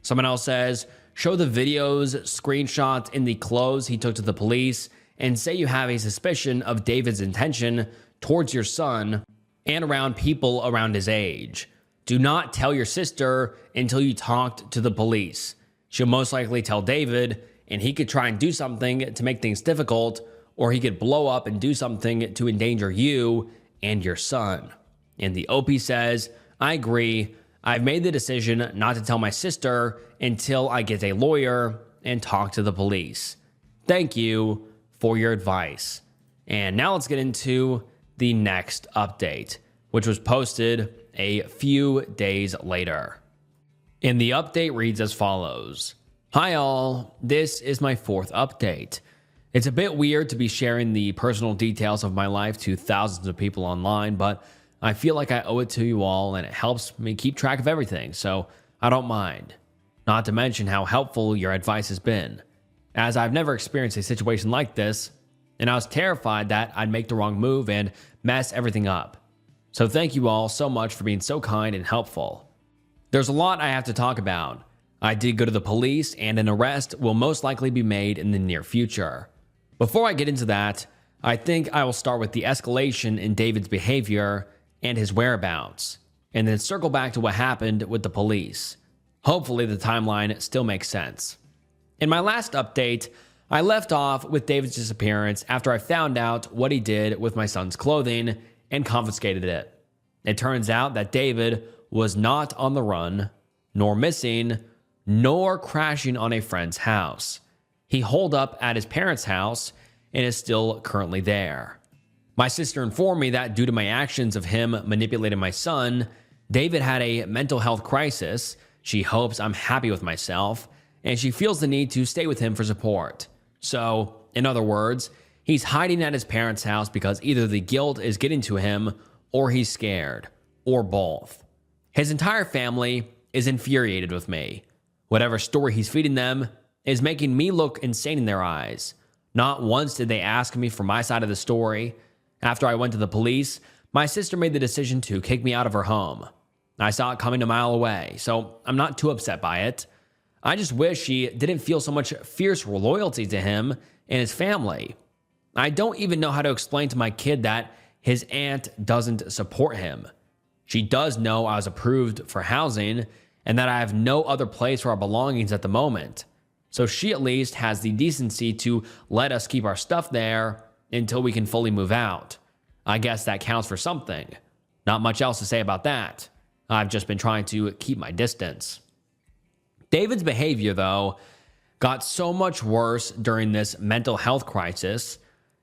Someone else says, show the videos, screenshots in the clothes he took to the police, and say you have a suspicion of David's intention towards your son and around people around his age. Do not tell your sister until you talked to the police. She'll most likely tell David, and he could try and do something to make things difficult, or he could blow up and do something to endanger you and your son. And the OP says, I agree. I've made the decision not to tell my sister until I get a lawyer and talk to the police. Thank you for your advice. And now let's get into the next update, which was posted a few days later. And the update reads as follows. Hi all, this is my 4th update. It's a bit weird to be sharing the personal details of my life to thousands of people online, but I feel like I owe it to you all and it helps me keep track of everything, so I don't mind. Not to mention how helpful your advice has been, as I've never experienced a situation like this, and I was terrified that I'd make the wrong move and mess everything up. So thank you all so much for being so kind and helpful. There's a lot I have to talk about. I did go to the police, and an arrest will most likely be made in the near future. Before I get into that, I think I will start with the escalation in David's behavior and his whereabouts, and then circle back to what happened with the police. Hopefully the timeline still makes sense. In my last update, I left off with David's disappearance after I found out what he did with my son's clothing and confiscated it. It turns out that David was not on the run, nor missing, nor crashing on a friend's house. He holed up at his parents' house and is still currently there. My sister informed me that due to my actions of him manipulating my son, David had a mental health crisis. She hopes I'm happy with myself, and she feels the need to stay with him for support. So, in other words, he's hiding at his parents' house because either the guilt is getting to him or he's scared, or both. His entire family is infuriated with me. Whatever story he's feeding them is making me look insane in their eyes. Not once did they ask me for my side of the story. After I went to the police, my sister made the decision to kick me out of her home. I saw it coming a mile away, so I'm not too upset by it. I just wish she didn't feel so much fierce loyalty to him and his family. I don't even know how to explain to my kid that his aunt doesn't support him. She does know I was approved for housing and that I have no other place for our belongings at the moment. So she at least has the decency to let us keep our stuff there until we can fully move out. I guess that counts for something. Not much else to say about that. I've just been trying to keep my distance. David's behavior, though, got so much worse during this mental health crisis.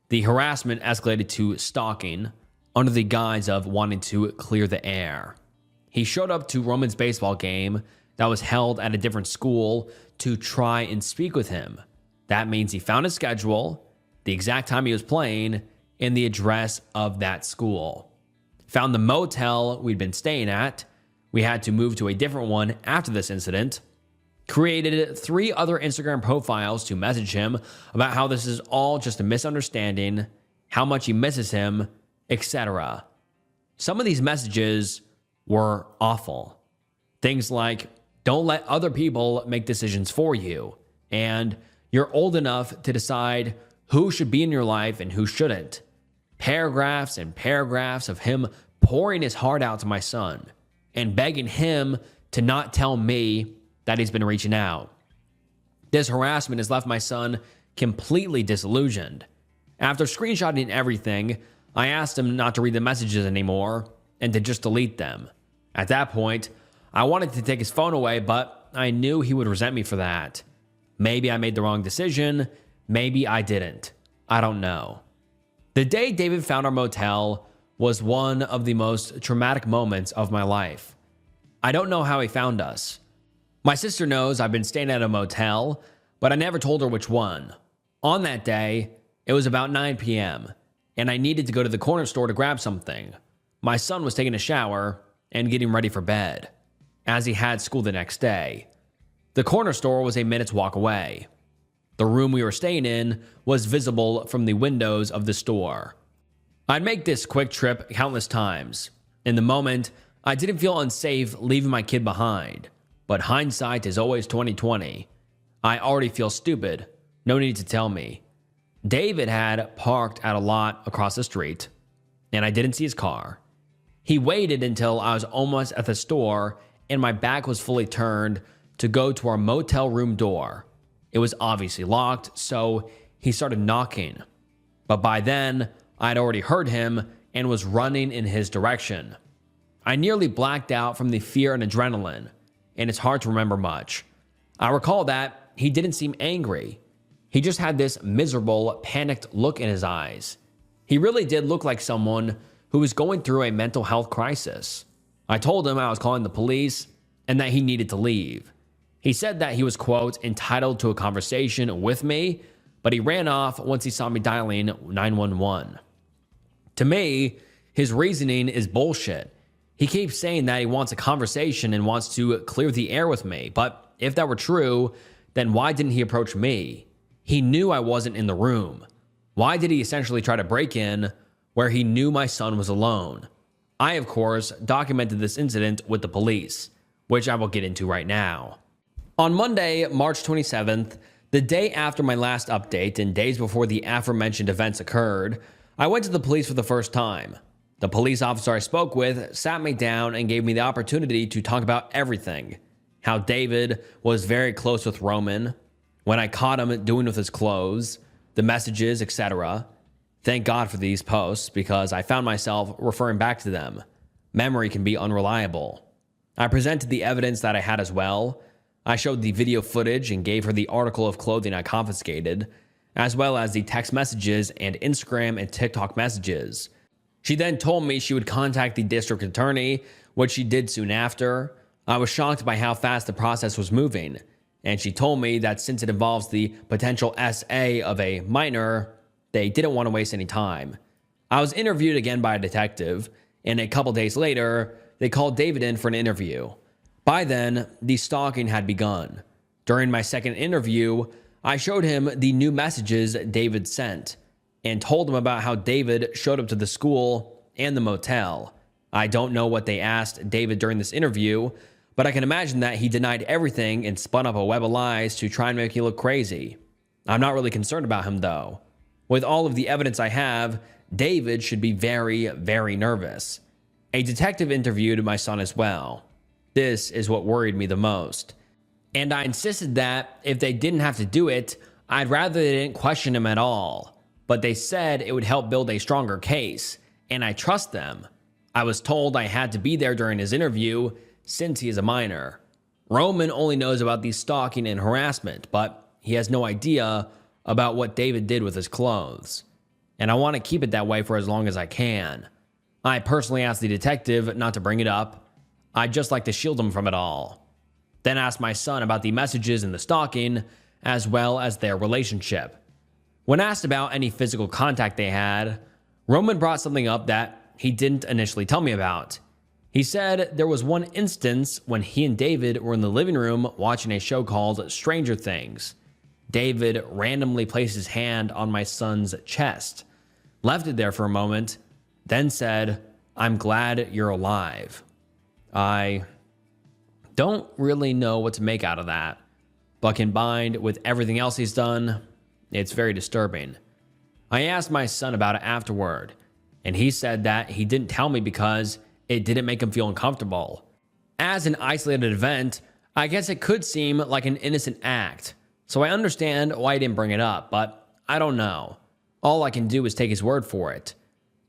The harassment escalated to stalking under the guise of wanting to clear the air. He showed up to Roman's baseball game that was held at a different school to try and speak with him. That means he found his schedule, the exact time he was playing, and the address of that school. Found the motel we'd been staying at. We had to move to a different one after this incident. Created 3 other Instagram profiles to message him about how this is all just a misunderstanding, how much he misses him, etc. Some of these messages were awful. Things like, don't let other people make decisions for you, and you're old enough to decide who should be in your life and who shouldn't. Paragraphs and paragraphs of him pouring his heart out to my son and begging him to not tell me that he's been reaching out. This harassment has left my son completely disillusioned. After screenshotting everything, I asked him not to read the messages anymore and to just delete them. At that point, I wanted to take his phone away, but I knew he would resent me for that. Maybe I made the wrong decision. Maybe I didn't. I don't know. The day David found our motel was one of the most traumatic moments of my life. I don't know how he found us. My sister knows I've been staying at a motel, but I never told her which one. On that day, it was about 9 p.m., and I needed to go to the corner store to grab something. My son was taking a shower and getting ready for bed, as he had school the next day. The corner store was a minute's walk away. The room we were staying in was visible from the windows of the store. I'd make this quick trip countless times. In the moment, I didn't feel unsafe leaving my kid behind. But hindsight is always 20/20. I already feel stupid. No need to tell me. David had parked at a lot across the street, and I didn't see his car. He waited until I was almost at the store and my back was fully turned to go to our motel room door. It was obviously locked, so he started knocking. But by then, I'd already heard him and was running in his direction. I nearly blacked out from the fear and adrenaline, and it's hard to remember much. I recall that he didn't seem angry. He just had this miserable, panicked look in his eyes. He really did look like someone who was going through a mental health crisis. I told him I was calling the police and that he needed to leave. He said that he was, quote, entitled to a conversation with me, but he ran off once he saw me dialing 911. To me, his reasoning is bullshit. He keeps saying that he wants a conversation and wants to clear the air with me, but if that were true, then why didn't he approach me? He knew I wasn't in the room. Why did he essentially try to break in where he knew my son was alone? I, of course, documented this incident with the police, which I will get into right now. On Monday, March 27th, the day after my last update and days before the aforementioned events occurred, I went to the police for the first time. The police officer I spoke with sat me down and gave me the opportunity to talk about everything. How David was very close with Roman, when I caught him doing with his clothes, the messages, etc. Thank God for these posts because I found myself referring back to them. Memory can be unreliable. I presented the evidence that I had as well. I showed the video footage and gave her the article of clothing I confiscated, as well as the text messages and Instagram and TikTok messages. She then told me she would contact the district attorney, which she did soon after. I was shocked by how fast the process was moving, and she told me that since it involves the potential SA of a minor, they didn't want to waste any time. I was interviewed again by a detective, and a couple days later, they called David in for an interview. By then, the stalking had begun. During my second interview, I showed him the new messages David sent and told him about how David showed up to the school and the motel. I don't know what they asked David during this interview, but I can imagine that he denied everything and spun up a web of lies to try and make me look crazy. I'm not really concerned about him though. With all of the evidence I have, David should be very, very nervous. A detective interviewed my son as well. This is what worried me the most. And I insisted that if they didn't have to do it, I'd rather they didn't question him at all. But they said it would help build a stronger case, and I trust them. I was told I had to be there during his interview since he is a minor. Roman only knows about the stalking and harassment, but he has no idea about what David did with his clothes. And I want to keep it that way for as long as I can. I personally asked the detective not to bring it up. I'd just like to shield him from it all. Then asked my son about the messages and the stalking, as well as their relationship. When asked about any physical contact they had, Roman brought something up that he didn't initially tell me about. He said there was one instance when he and David were in the living room watching a show called Stranger Things. David randomly placed his hand on my son's chest, left it there for a moment, then said, "I'm glad you're alive." I don't really know what to make out of that, but combined with everything else he's done, it's very disturbing. I asked my son about it afterward, and he said that he didn't tell me because it didn't make him feel uncomfortable. As an isolated event, I guess it could seem like an innocent act, so I understand why he didn't bring it up, but I don't know. All I can do is take his word for it.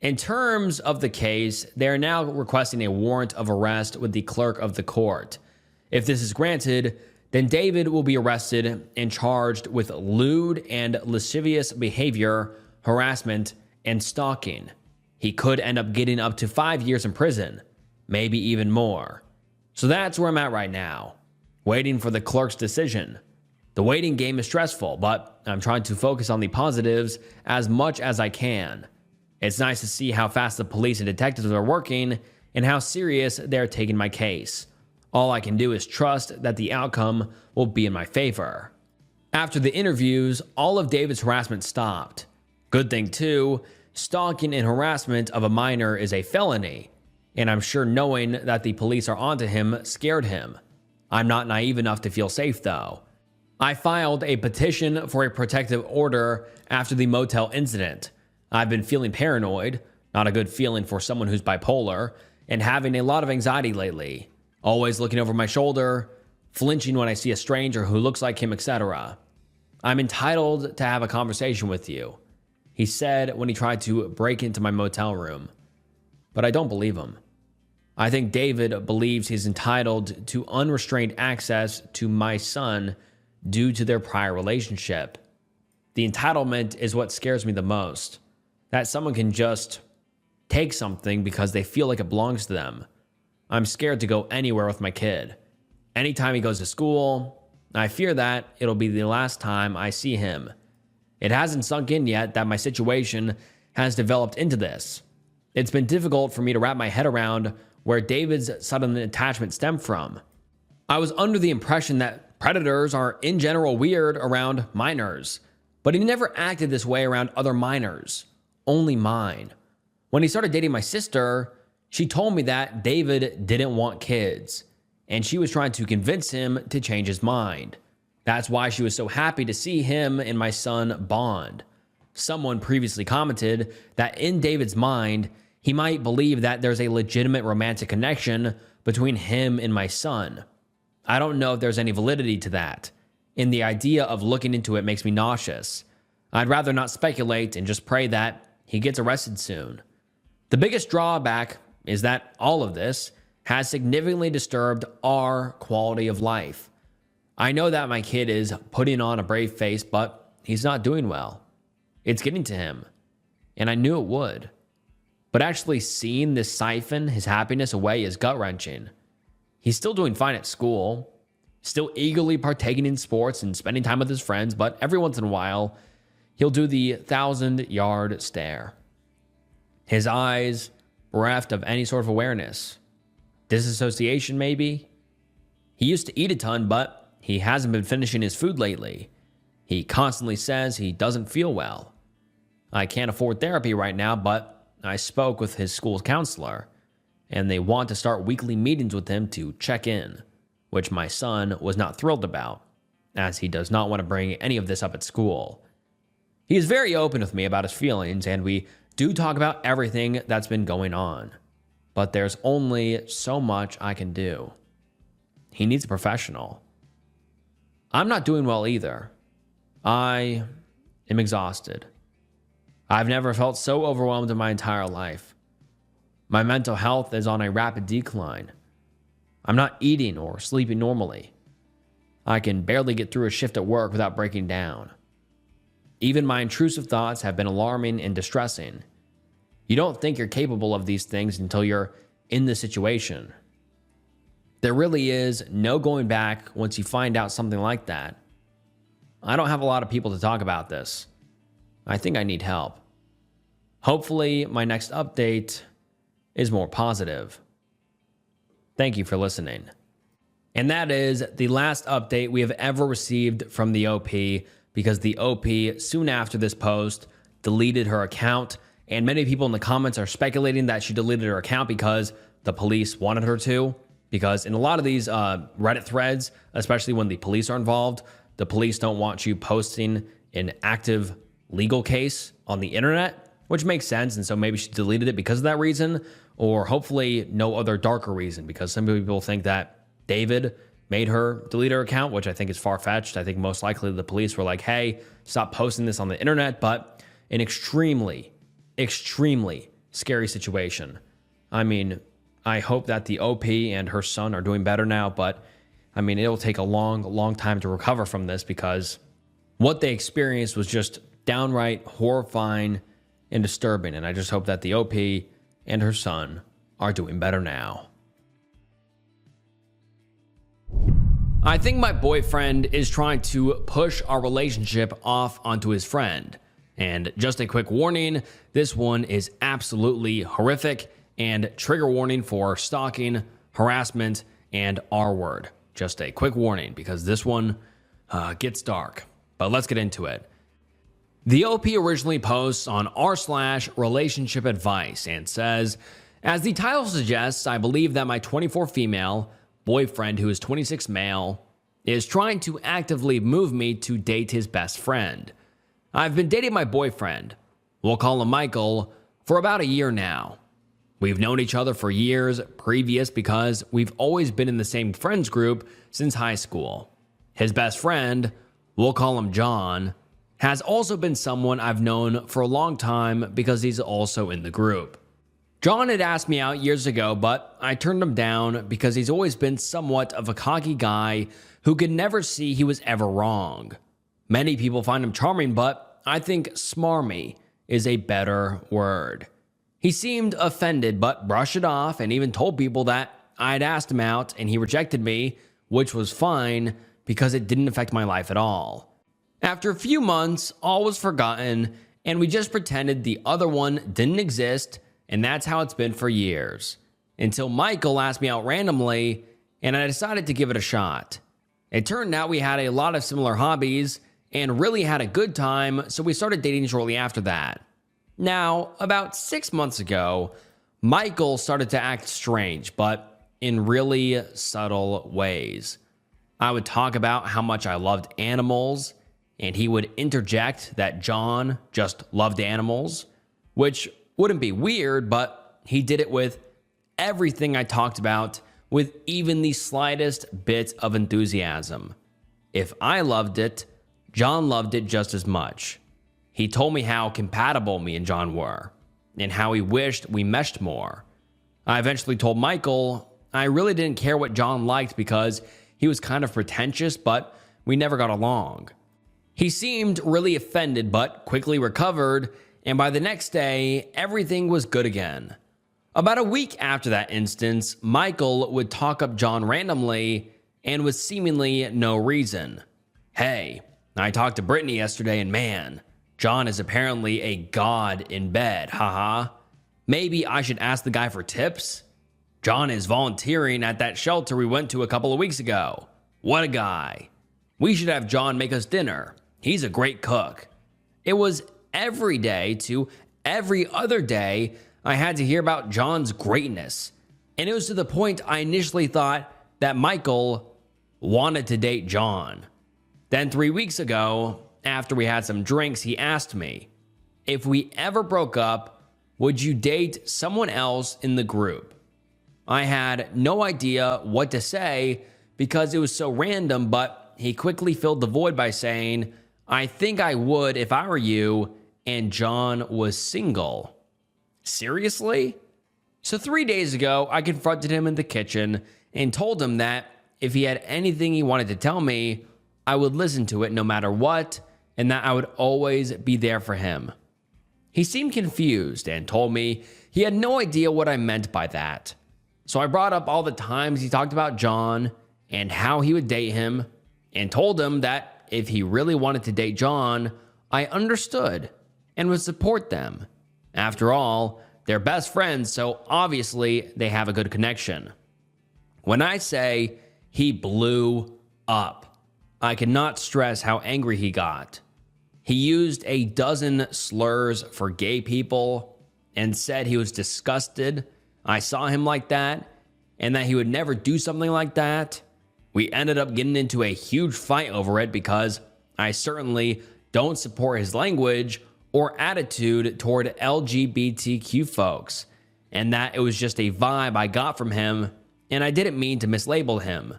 In terms of the case, they are now requesting a warrant of arrest with the clerk of the court. If this is granted, then David will be arrested and charged with lewd and lascivious behavior, harassment, and stalking. He could end up getting up to 5 years in prison, maybe even more. So that's where I'm at right now, waiting for the clerk's decision. The waiting game is stressful, but I'm trying to focus on the positives as much as I can. It's nice to see how fast the police and detectives are working and how serious they're taking my case. All I can do is trust that the outcome will be in my favor. After the interviews, all of David's harassment stopped. Good thing too, stalking and harassment of a minor is a felony, and I'm sure knowing that the police are onto him scared him. I'm not naive enough to feel safe though. I filed a petition for a protective order after the motel incident. I've been feeling paranoid, not a good feeling for someone who's bipolar, and having a lot of anxiety lately. Always looking over my shoulder, flinching when I see a stranger who looks like him, etc. I'm entitled to have a conversation with you, he said when he tried to break into my motel room. But I don't believe him. I think David believes he's entitled to unrestrained access to my son due to their prior relationship. The entitlement is what scares me the most. That someone can just take something because they feel like it belongs to them. I'm scared to go anywhere with my kid. Anytime he goes to school, I fear that it'll be the last time I see him. It hasn't sunk in yet that my situation has developed into this. It's been difficult for me to wrap my head around where David's sudden attachment stemmed from. I was under the impression that predators are in general weird around minors, but he never acted this way around other minors. Only mine. When he started dating my sister, she told me that David didn't want kids, and she was trying to convince him to change his mind. That's why she was so happy to see him and my son bond. Someone previously commented that in David's mind, he might believe that there's a legitimate romantic connection between him and my son. I don't know if there's any validity to that, and the idea of looking into it makes me nauseous. I'd rather not speculate and just pray that he gets arrested soon. The biggest drawback is that all of this has significantly disturbed our quality of life. I know that my kid is putting on a brave face, but he's not doing well. It's getting to him, and I knew it would. But actually seeing this siphon his happiness away is gut-wrenching. He's still doing fine at school, still eagerly partaking in sports and spending time with his friends, but every once in a while, he'll do the 1,000-yard stare. His eyes bereft of any sort of awareness. Disassociation, maybe? He used to eat a ton, but he hasn't been finishing his food lately. He constantly says he doesn't feel well. I can't afford therapy right now, but I spoke with his school counselor, and they want to start weekly meetings with him to check in, which my son was not thrilled about, as he does not want to bring any of this up at school. He is very open with me about his feelings, and we do talk about everything that's been going on, but there's only so much I can do. He needs a professional. I'm not doing well either. I am exhausted. I've never felt so overwhelmed in my entire life. My mental health is on a rapid decline. I'm not eating or sleeping normally. I can barely get through a shift at work without breaking down. Even my intrusive thoughts have been alarming and distressing. You don't think you're capable of these things until you're in the situation. There really is no going back once you find out something like that. I don't have a lot of people to talk about this. I think I need help. Hopefully, my next update is more positive. Thank you for listening. And that is the last update we have ever received from the OP, because the OP, soon after this post, deleted her account. And many people in the comments are speculating that she deleted her account because the police wanted her to. Because in a lot of these Reddit threads, especially when the police are involved, the police don't want you posting an active legal case on the internet, which makes sense. And so maybe she deleted it because of that reason, or hopefully no other darker reason, because some people think that David made her delete her account, which I think is far-fetched. I think most likely the police were like, hey, stop posting this on the internet, but an extremely, extremely scary situation. I mean, I hope that the OP and her son are doing better now, but I mean, it'll take a long, long time to recover from this, because what they experienced was just downright horrifying and disturbing. And I just hope that the OP and her son are doing better now. I think my boyfriend is trying to push our relationship off onto his friend. And just a quick warning, this one is absolutely horrific, and trigger warning for stalking, harassment, and R-word. Just a quick warning, because this one gets dark. But let's get into it. The OP originally posts on r/relationship advice and says, as the title suggests, I believe that my 24 female boyfriend, who is 26 male, is trying to actively move me to date his best friend. I've been dating my boyfriend, we'll call him Michael, for about a year now. We've known each other for years previous because we've always been in the same friends group since high school. His best friend, we'll call him John, has also been someone I've known for a long time because he's also in the group. John had asked me out years ago, but I turned him down because he's always been somewhat of a cocky guy who could never see he was ever wrong. Many people find him charming, but I think smarmy is a better word. He seemed offended, but brushed it off and even told people that I'd asked him out and he rejected me, which was fine because it didn't affect my life at all. After a few months, all was forgotten and we just pretended the other one didn't exist, and that's how it's been for years. Until Michael asked me out randomly and I decided to give it a shot. It turned out we had a lot of similar hobbies and really had a good time, so we started dating shortly after that. Now, about 6 months ago, Michael started to act strange, but in really subtle ways. I would talk about how much I loved animals, and he would interject that John just loved animals, which wouldn't be weird, but he did it with everything I talked about, with even the slightest bit of enthusiasm. If I loved it, John loved it just as much. He told me how compatible me and John were, and how he wished we meshed more. I eventually told Michael I really didn't care what John liked because he was kind of pretentious, but we never got along. He seemed really offended, but quickly recovered, and by the next day, everything was good again. About a week after that instance, Michael would talk up John randomly and with seemingly no reason. Hey, I talked to Brittany yesterday and man, John is apparently a god in bed, haha. Maybe I should ask the guy for tips? John is volunteering at that shelter we went to a couple of weeks ago. What a guy. We should have John make us dinner. He's a great cook. It was every day to every other day I had to hear about John's greatness. And it was to the point I initially thought that Michael wanted to date John. Then 3 weeks ago, after we had some drinks, he asked me, if we ever broke up, would you date someone else in the group? I had no idea what to say because it was so random, but he quickly filled the void by saying, I think I would if I were you, and John was single. Seriously? So 3 days ago, I confronted him in the kitchen and told him that if he had anything he wanted to tell me, I would listen to it no matter what, and that I would always be there for him. He seemed confused and told me he had no idea what I meant by that. So I brought up all the times he talked about John and how he would date him, and told him that if he really wanted to date John, I understood and would support them. After all, they're best friends, so obviously they have a good connection. When I say he blew up, I cannot stress how angry he got. He used a dozen slurs for gay people and said he was disgusted I saw him like that and that he would never do something like that. We ended up getting into a huge fight over it because I certainly don't support his language or attitude toward LGBTQ folks, and that it was just a vibe I got from him, and I didn't mean to mislabel him.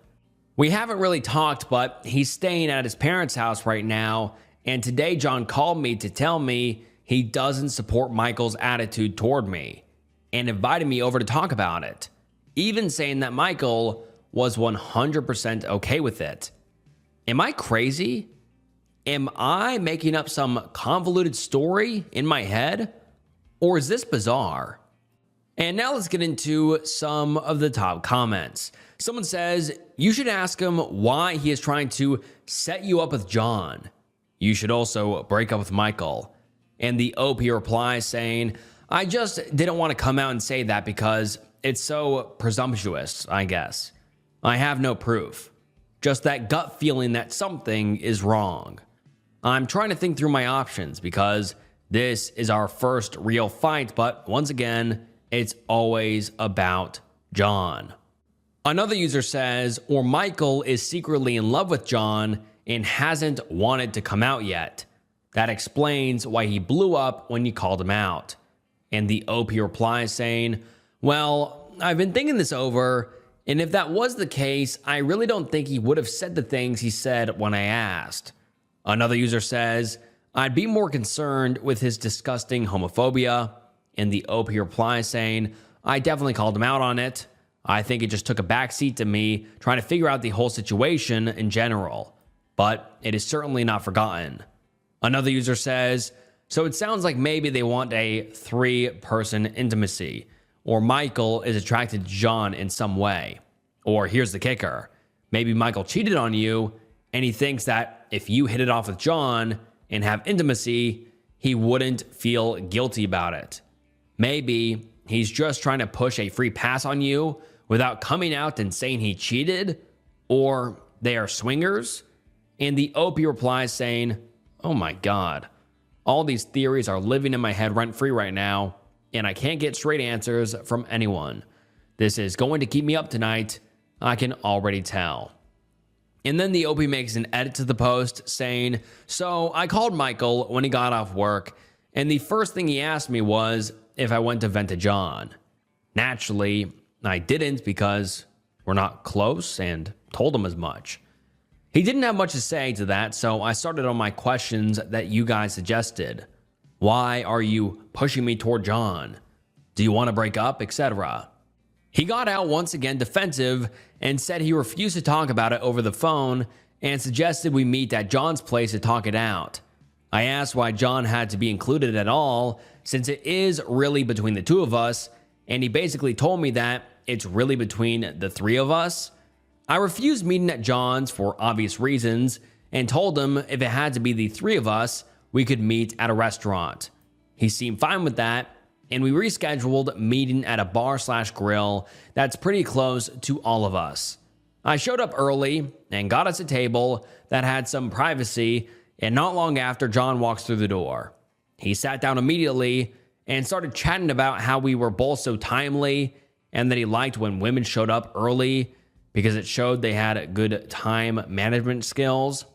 We haven't really talked, but he's staying at his parents' house right now, and today John called me to tell me he doesn't support Michael's attitude toward me, and invited me over to talk about it, even saying that Michael was 100% okay with it. Am I crazy? Am I making up some convoluted story in my head? Or is this bizarre? And now let's get into some of the top comments. Someone says, you should ask him why he is trying to set you up with John. You should also break up with Michael. And the OP replies saying, I just didn't want to come out and say that because it's so presumptuous, I guess. I have no proof. Just that gut feeling that something is wrong. I'm trying to think through my options because this is our first real fight, but once again, it's always about John. Another user says, or Michael is secretly in love with John and hasn't wanted to come out yet. That explains why he blew up when you called him out. And the OP replies saying, well, I've been thinking this over, and if that was the case, I really don't think he would have said the things he said when I asked. Another user says, I'd be more concerned with his disgusting homophobia. And the OP replies saying, I definitely called him out on it. I think it just took a backseat to me trying to figure out the whole situation in general. But it is certainly not forgotten. Another user says, so it sounds like maybe they want a 3-person intimacy, or Michael is attracted to John in some way. Or here's the kicker. Maybe Michael cheated on you, and he thinks that if you hit it off with John and have intimacy, he wouldn't feel guilty about it. Maybe he's just trying to push a free pass on you without coming out and saying he cheated, or they are swingers. And the OP replies saying, oh my God, all these theories are living in my head rent-free right now, and I can't get straight answers from anyone. This is going to keep me up tonight, I can already tell. And then the OP makes an edit to the post saying, so I called Michael when he got off work, and the first thing he asked me was if I went to vent to John. Naturally, I didn't because we're not close and told him as much. He didn't have much to say to that, so I started on my questions that you guys suggested. Why are you pushing me toward John? Do you want to break up, etc.? He got out once again defensive and said he refused to talk about it over the phone and suggested we meet at John's place to talk it out. I asked why John had to be included at all, since it is really between the two of us, and he basically told me that it's really between the three of us. I refused meeting at John's for obvious reasons and told him if it had to be the three of us, we could meet at a restaurant. He seemed fine with that, and we rescheduled meeting at a bar/grill that's pretty close to all of us. I showed up early and got us a table that had some privacy, and not long after, John walks through the door. He sat down immediately and started chatting about how we were both so timely and that he liked when women showed up early because it showed they had good time management skills.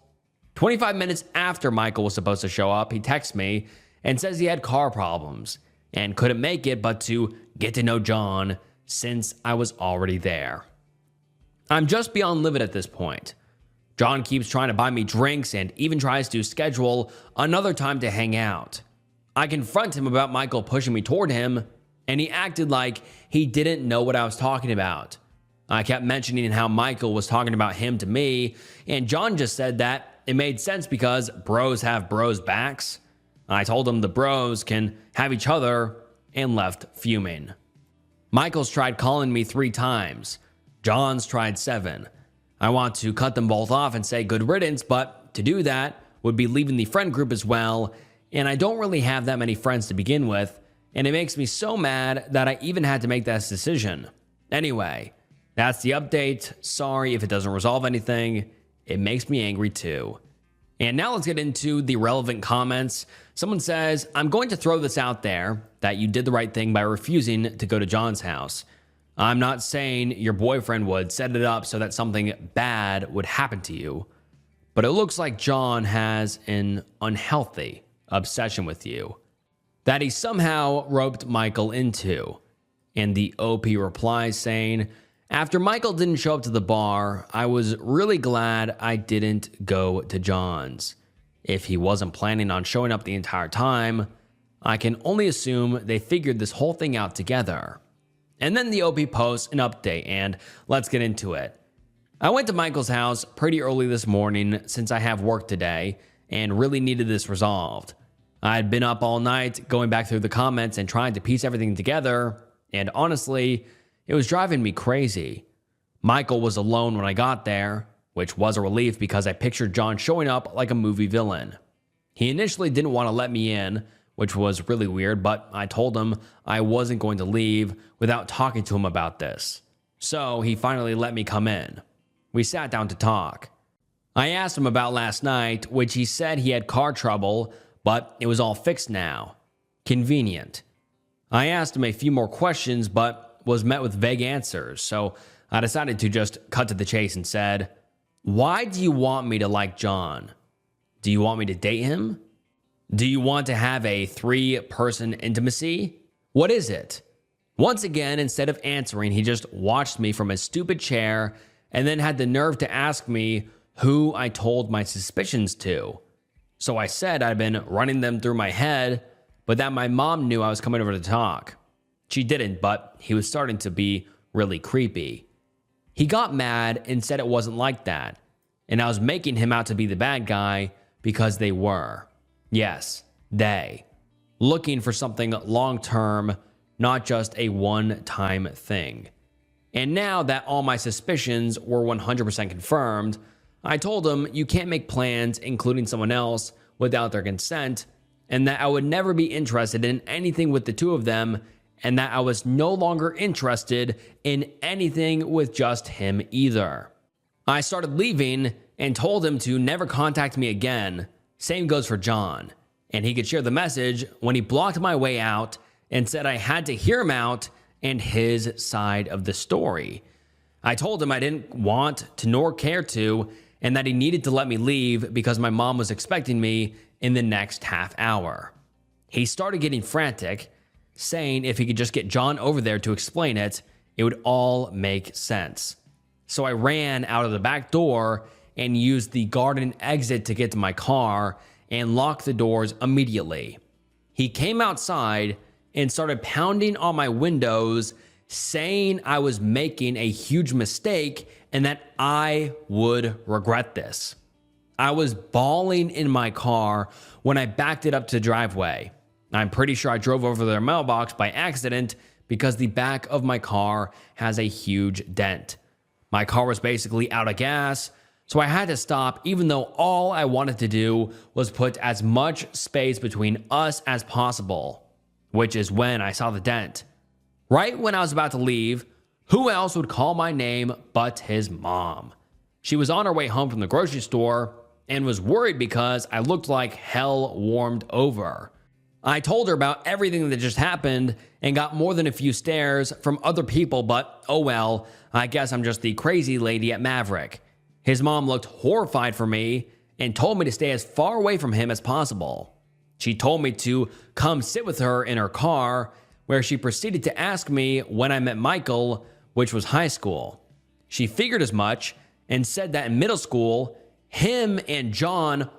25 minutes after Michael was supposed to show up, he texts me and says he had car problems and couldn't make it but to get to know John since I was already there. I'm just beyond livid at this point. John keeps trying to buy me drinks and even tries to schedule another time to hang out. I confront him about Michael pushing me toward him, and he acted like he didn't know what I was talking about. I kept mentioning how Michael was talking about him to me, and John just said that it made sense because bros have bros' backs. I told him the bros can have each other and left fuming. Michael's tried calling me 3 times. John's tried 7. I want to cut them both off and say good riddance, but to do that would be leaving the friend group as well, and I don't really have that many friends to begin with, and it makes me so mad that I even had to make that decision. Anyway, that's the update. Sorry if it doesn't resolve anything. It makes me angry too. And now let's get into the relevant comments. Someone says, I'm going to throw this out there that you did the right thing by refusing to go to John's house. I'm not saying your boyfriend would set it up so that something bad would happen to you, but it looks like John has an unhealthy obsession with you that he somehow roped Michael into. And the OP replies saying, after Michael didn't show up to the bar, I was really glad I didn't go to John's. If he wasn't planning on showing up the entire time, I can only assume they figured this whole thing out together. And then the OP posts an update, and let's get into it. I went to Michael's house pretty early this morning since I have work today and really needed this resolved. I had been up all night going back through the comments and trying to piece everything together, and honestly, it was driving me crazy. Michael was alone when I got there, which was a relief because I pictured John showing up like a movie villain. He initially didn't want to let me in, which was really weird, but I told him I wasn't going to leave without talking to him about this. So he finally let me come in. We sat down to talk. I asked him about last night, which he said he had car trouble, but it was all fixed now. Convenient. I asked him a few more questions, but was met with vague answers, so I decided to just cut to the chase and said, why do you want me to like John? Do you want me to date him? Do you want to have a 3-person intimacy? What is it? Once again, instead of answering, he just watched me from his stupid chair and then had the nerve to ask me who I told my suspicions to. So I said I'd been running them through my head, but that my mom knew I was coming over to talk. She didn't, but he was starting to be really creepy. He got mad and said it wasn't like that, and I was making him out to be the bad guy because they were. Yes, they. Looking for something long-term, not just a one-time thing. And now that all my suspicions were 100% confirmed, I told him you can't make plans, including someone else, without their consent, and that I would never be interested in anything with the 2 of them, and that I was no longer interested in anything with just him either. I started leaving and told him to never contact me again. Same goes for John. And he could share the message when he blocked my way out and said I had to hear him out and his side of the story. I told him I didn't want to nor care to, and that he needed to let me leave because my mom was expecting me in the next half hour. He started getting frantic, saying if he could just get John over there to explain it, it would all make sense. So I ran out of the back door and used the garden exit to get to my car and locked the doors immediately. He came outside and started pounding on my windows, saying I was making a huge mistake and that I would regret this. I was bawling in my car when I backed it up to the driveway. I'm pretty sure I drove over their mailbox by accident because the back of my car has a huge dent. My car was basically out of gas, so I had to stop even though all I wanted to do was put as much space between us as possible, which is when I saw the dent. Right when I was about to leave, who else would call my name but his mom? She was on her way home from the grocery store and was worried because I looked like hell warmed over. I told her about everything that just happened and got more than a few stares from other people, but oh well, I guess I'm just the crazy lady at Maverick. His mom looked horrified for me and told me to stay as far away from him as possible. She told me to come sit with her in her car, where she proceeded to ask me when I met Michael, which was high school. She figured as much and said that in middle school, him and John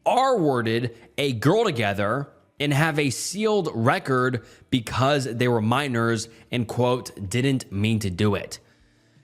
R-worded a girl together and have a sealed record because they were minors and, quote, didn't mean to do it.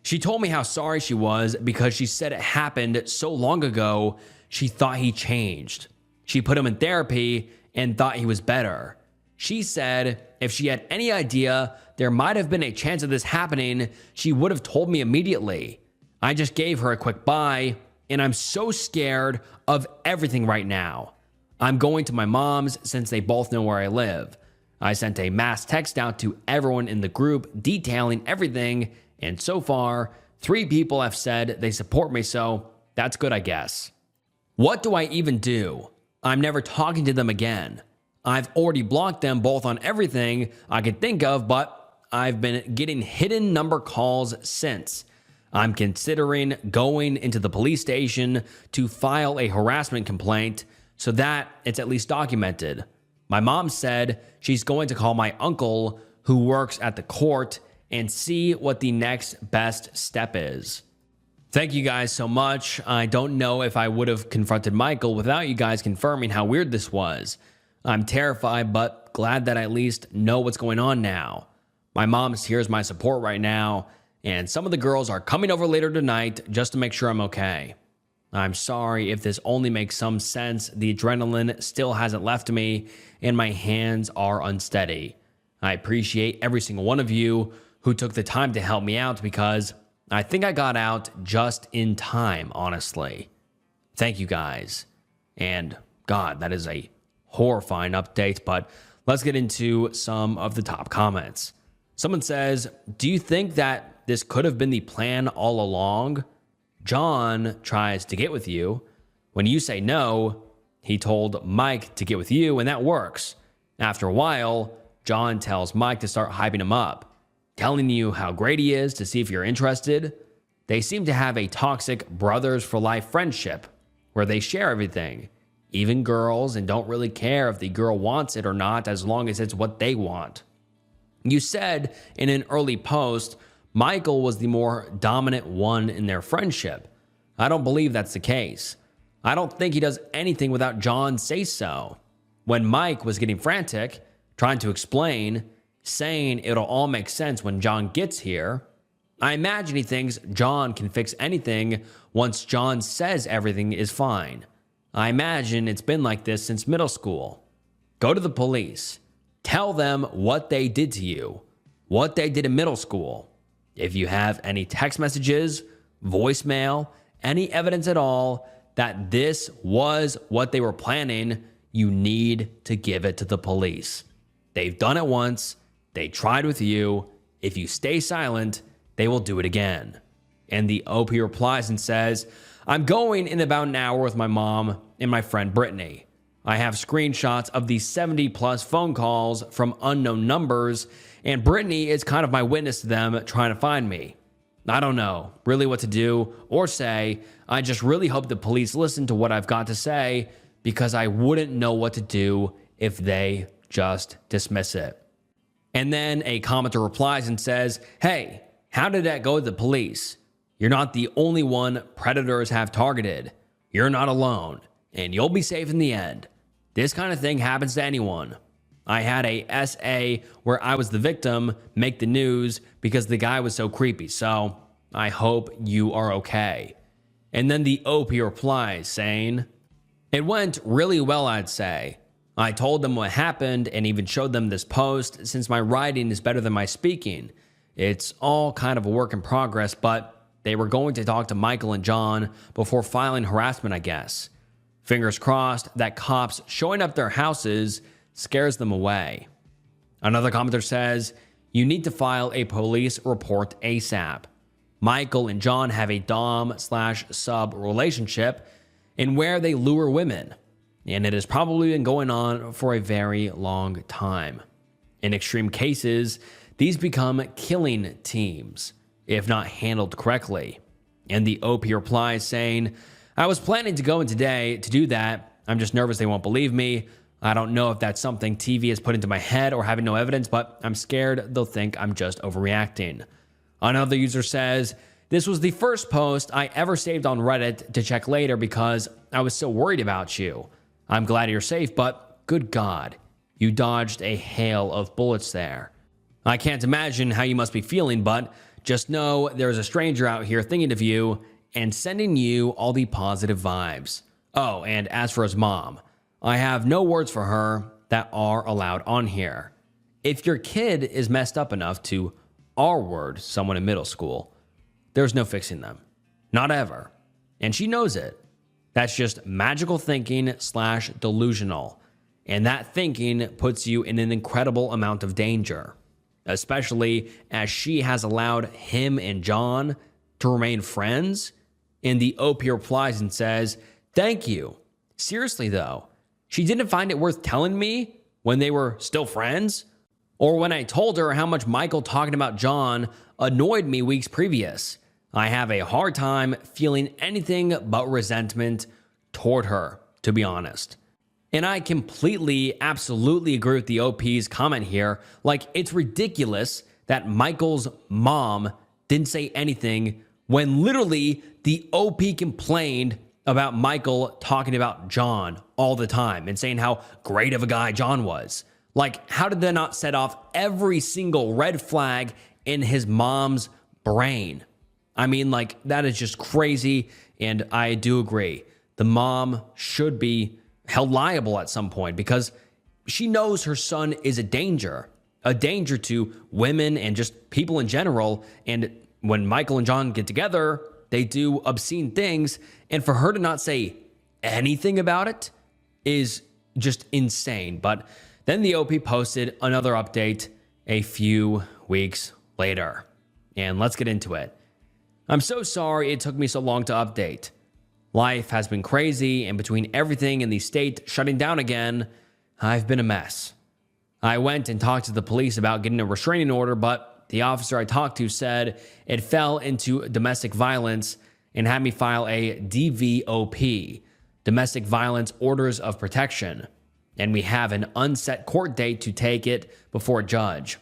She told me how sorry she was because she said it happened so long ago, she thought he changed. She put him in therapy and thought he was better. She said if she had any idea there might have been a chance of this happening, she would have told me immediately. I just gave her a quick bye, and I'm so scared of everything right now. I'm going to my mom's since they both know where I live. I sent a mass text out to everyone in the group detailing everything, and so far, 3 people have said they support me, so that's good, I guess. What do I even do? I'm never talking to them again. I've already blocked them both on everything I could think of, but I've been getting hidden number calls since. I'm considering going into the police station to file a harassment complaint so that it's at least documented. My mom said she's going to call my uncle who works at the court and see what the next best step is. Thank you guys so much. I don't know if I would have confronted Michael without you guys confirming how weird this was. I'm terrified, but glad that I at least know what's going on now. My mom's here's my support right now, and some of the girls are coming over later tonight just to make sure I'm okay. I'm sorry if this only makes some sense. The adrenaline still hasn't left me, and my hands are unsteady. I appreciate every single one of you who took the time to help me out because I think I got out just in time, honestly. Thank you guys. And God, that is a horrifying update, but let's get into some of the top comments. Someone says, do you think that this could have been the plan all along? John tries to get with you. When you say no, he told Mike to get with you, and that works. After a while, John tells Mike to start hyping him up, telling you how great he is to see if you're interested. They seem to have a toxic brothers for life friendship where they share everything, even girls, and don't really care if the girl wants it or not as long as it's what they want. You said in an early post, Michael was the more dominant one in their friendship. I don't believe that's the case. I don't think he does anything without John say so. When Mike was getting frantic, trying to explain, saying it'll all make sense when John gets here, I imagine he thinks John can fix anything once John says everything is fine. I imagine it's been like this since middle school. Go to the police. Tell them what they did to you, what they did in middle school. If you have any text messages, voicemail, any evidence at all that this was what they were planning, you need to give it to the police. They've done it once. They tried with you. If you stay silent, they will do it again. And the OP replies and says, I'm going in about an hour with my mom and my friend Brittany. I have screenshots of the 70 plus phone calls from unknown numbers, and Brittany is kind of my witness to them trying to find me. I don't know really what to do or say. I just really hope the police listen to what I've got to say because I wouldn't know what to do if they just dismiss it. And then a commenter replies and says, hey, how did that go with the police? You're not the only one predators have targeted. You're not alone, and you'll be safe in the end. This kind of thing happens to anyone. I had a SA where I was the victim make the news because the guy was so creepy, so I hope you are okay. And then the OP replies saying, it went really well, I'd say. I told them what happened and even showed them this post since my writing is better than my speaking. It's all kind of a work in progress, but they were going to talk to Michael and John before filing harassment, I guess. Fingers crossed that cops showing up their houses scares them away. Another commenter says, you need to file a police report ASAP. Michael and John have a dom/sub relationship in where they lure women, and it has probably been going on for a very long time. In extreme cases, these become killing teams, if not handled correctly. And the OP replies saying, I was planning to go in today to do that. I'm just nervous they won't believe me. I don't know if that's something TV has put into my head or having no evidence, but I'm scared they'll think I'm just overreacting. Another user says, this was the first post I ever saved on Reddit to check later because I was so worried about you. I'm glad you're safe, but good God, You dodged a hail of bullets there. I can't imagine how you must be feeling, but just know there's a stranger out here thinking of you and sending you all the positive vibes. Oh, and as for his mom, I have no words for her that are allowed on here. If your kid is messed up enough to R-word someone in middle school, there's no fixing them. Not ever. And she knows it. That's just magical thinking / delusional. And that thinking puts you in an incredible amount of danger, especially as she has allowed him and John to remain friends. And the OP replies and says, "Thank you. Seriously though, she didn't find it worth telling me when they were still friends? Or when I told her how much Michael talking about John annoyed me weeks previous. I have a hard time feeling anything but resentment toward her, to be honest." And I completely, absolutely agree with the OP's comment here. Like, it's ridiculous that Michael's mom didn't say anything when literally the OP complained about Michael talking about John all the time and saying how great of a guy John was. Like, how did that not set off every single red flag in his mom's brain? I mean, like, that is just crazy, and I do agree. The mom should be held liable at some point because she knows her son is a danger to women and just people in general. And when Michael and John get together, they do obscene things. And for her to not say anything about it is just insane. But then the OP posted another update a few weeks later. And let's get into it. "I'm so sorry it took me so long to update. Life has been crazy, and between everything in the state shutting down again, I've been a mess. I went and talked to the police about getting a restraining order, but the officer I talked to said it fell into domestic violence and had me file a DVOP, Domestic Violence Orders of Protection, and we have an unset court date to take it before a judge.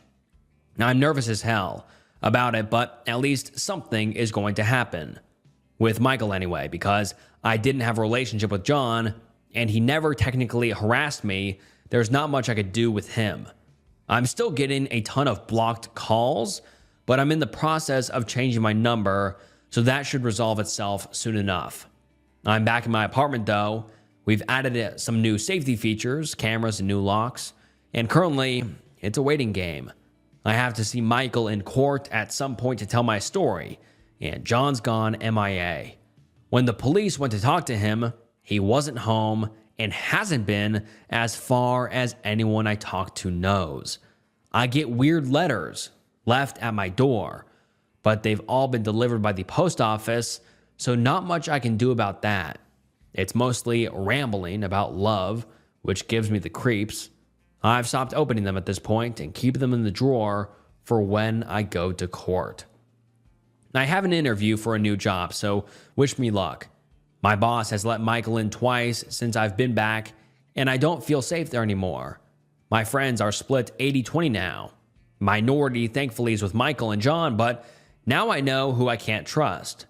Now, I'm nervous as hell about it, but at least something is going to happen. With Michael anyway, because I didn't have a relationship with John, and he never technically harassed me. There's not much I could do with him. I'm still getting a ton of blocked calls, but I'm in the process of changing my number, so that should resolve itself soon enough. I'm back in my apartment though. We've added some new safety features, cameras and new locks, and currently it's a waiting game. I have to see Michael in court at some point to tell my story, and John's gone MIA. When the police went to talk to him, he wasn't home and hasn't been as far as anyone I talk to knows. I get weird letters left at my door, but they've all been delivered by the post office, so not much I can do about that. It's mostly rambling about love, which gives me the creeps. I've stopped opening them at this point and keep them in the drawer for when I go to court. I have an interview for a new job, so wish me luck. My boss has let Michael in twice since I've been back, and I don't feel safe there anymore. My friends are split 80-20 now. Minority, thankfully, is with Michael and John, but now I know who I can't trust.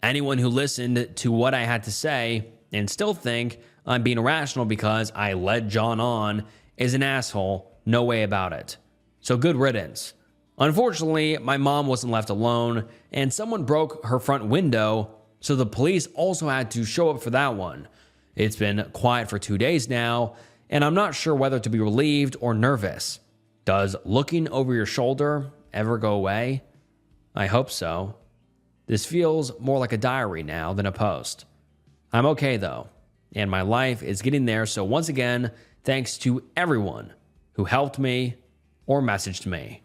Anyone who listened to what I had to say and still think I'm being irrational because I led John on is an asshole, no way about it. So good riddance. Unfortunately, my mom wasn't left alone, and someone broke her front window, so the police also had to show up for that one. It's been quiet for 2 days now, and I'm not sure whether to be relieved or nervous. Does looking over your shoulder ever go away? I hope so. This feels more like a diary now than a post. I'm okay though, and my life is getting there, so once again, thanks to everyone who helped me or messaged me.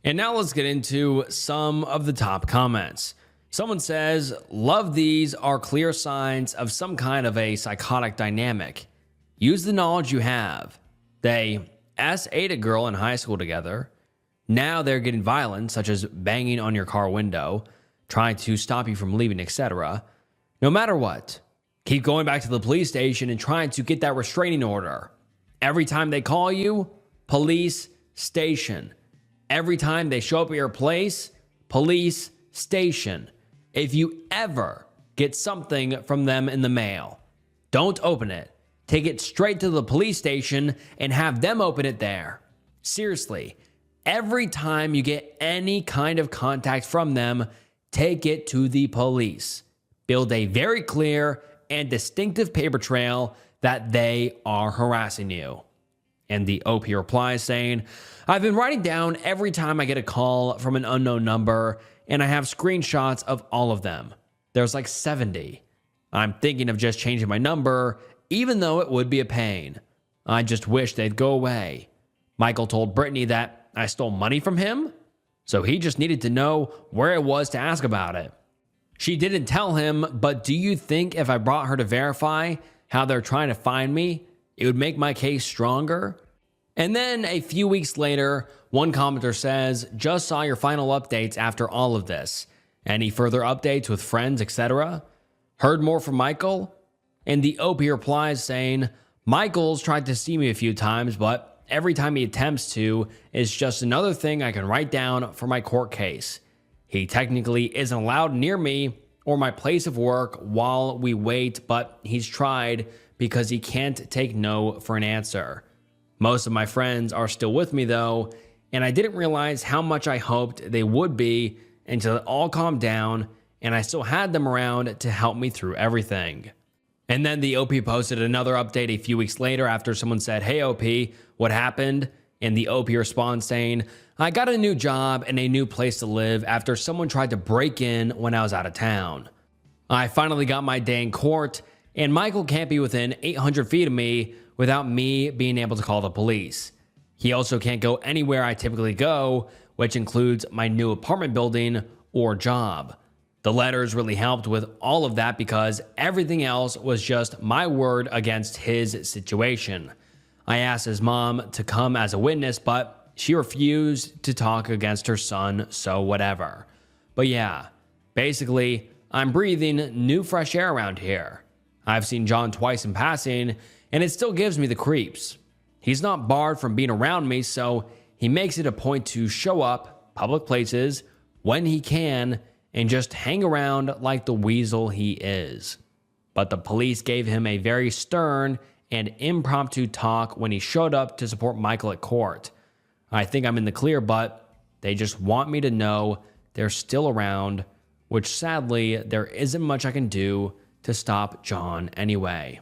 And now let's get into some of the top comments. Someone says, love these are clear signs of some kind of a psychotic dynamic. Use the knowledge you have. They S8 a girl in high school together. Now they're getting violent, such as banging on your car window, trying to stop you from leaving, etc. No matter what, keep going back to the police station and trying to get that restraining order. Every time they call you, police station. Every time they show up at your place, police station. If you ever get something from them in the mail, don't open it. take it straight to the police station and have them open it there. Seriously, every time you get any kind of contact from them, take it to the police. Build a very clear and distinctive paper trail that they are harassing you. And the OP replies saying, I've been writing down every time I get a call from an unknown number, and I have screenshots of all of them. There's like 70. I'm thinking of just changing my number, even though it would be a pain. I just wish they'd go away. Michael told Brittany that I stole money from him, so he just needed to know where it was to ask about it. She didn't tell him, but do you think if I brought her to verify how they're trying to find me, it would make my case stronger? And then a few weeks later, one commenter says, just saw your final updates after all of this. Any further updates with friends, etc.? Heard more from Michael? And the OP replies saying, Michael's tried to see me a few times, but every time he attempts to, it's just another thing I can write down for my court case. He technically isn't allowed near me or my place of work while we wait, but he's tried because he can't take no for an answer. Most of my friends are still with me though, and I didn't realize how much I hoped they would be until it all calmed down and I still had them around to help me through everything. And then the OP posted another update a few weeks later after someone said, hey OP, what happened? And the OP responds saying, I got a new job and a new place to live after someone tried to break in when I was out of town. I finally got my day in court, and Michael can't be within 800 feet of me without me being able to call the police. He also can't go anywhere I typically go, which includes my new apartment building or job. The letters really helped with all of that because everything else was just my word against his situation. I asked his mom to come as a witness, but she refused to talk against her son, so whatever. But yeah, basically, I'm breathing new fresh air around here. I've seen John twice in passing, and it still gives me the creeps. He's not barred from being around me, so he makes it a point to show up public places when he can and just hang around like the weasel he is. But the police gave him a very stern and impromptu talk when he showed up to support Michael at court. I think I'm in the clear, but they just want me to know they're still around, which sadly, there isn't much I can do to stop John anyway.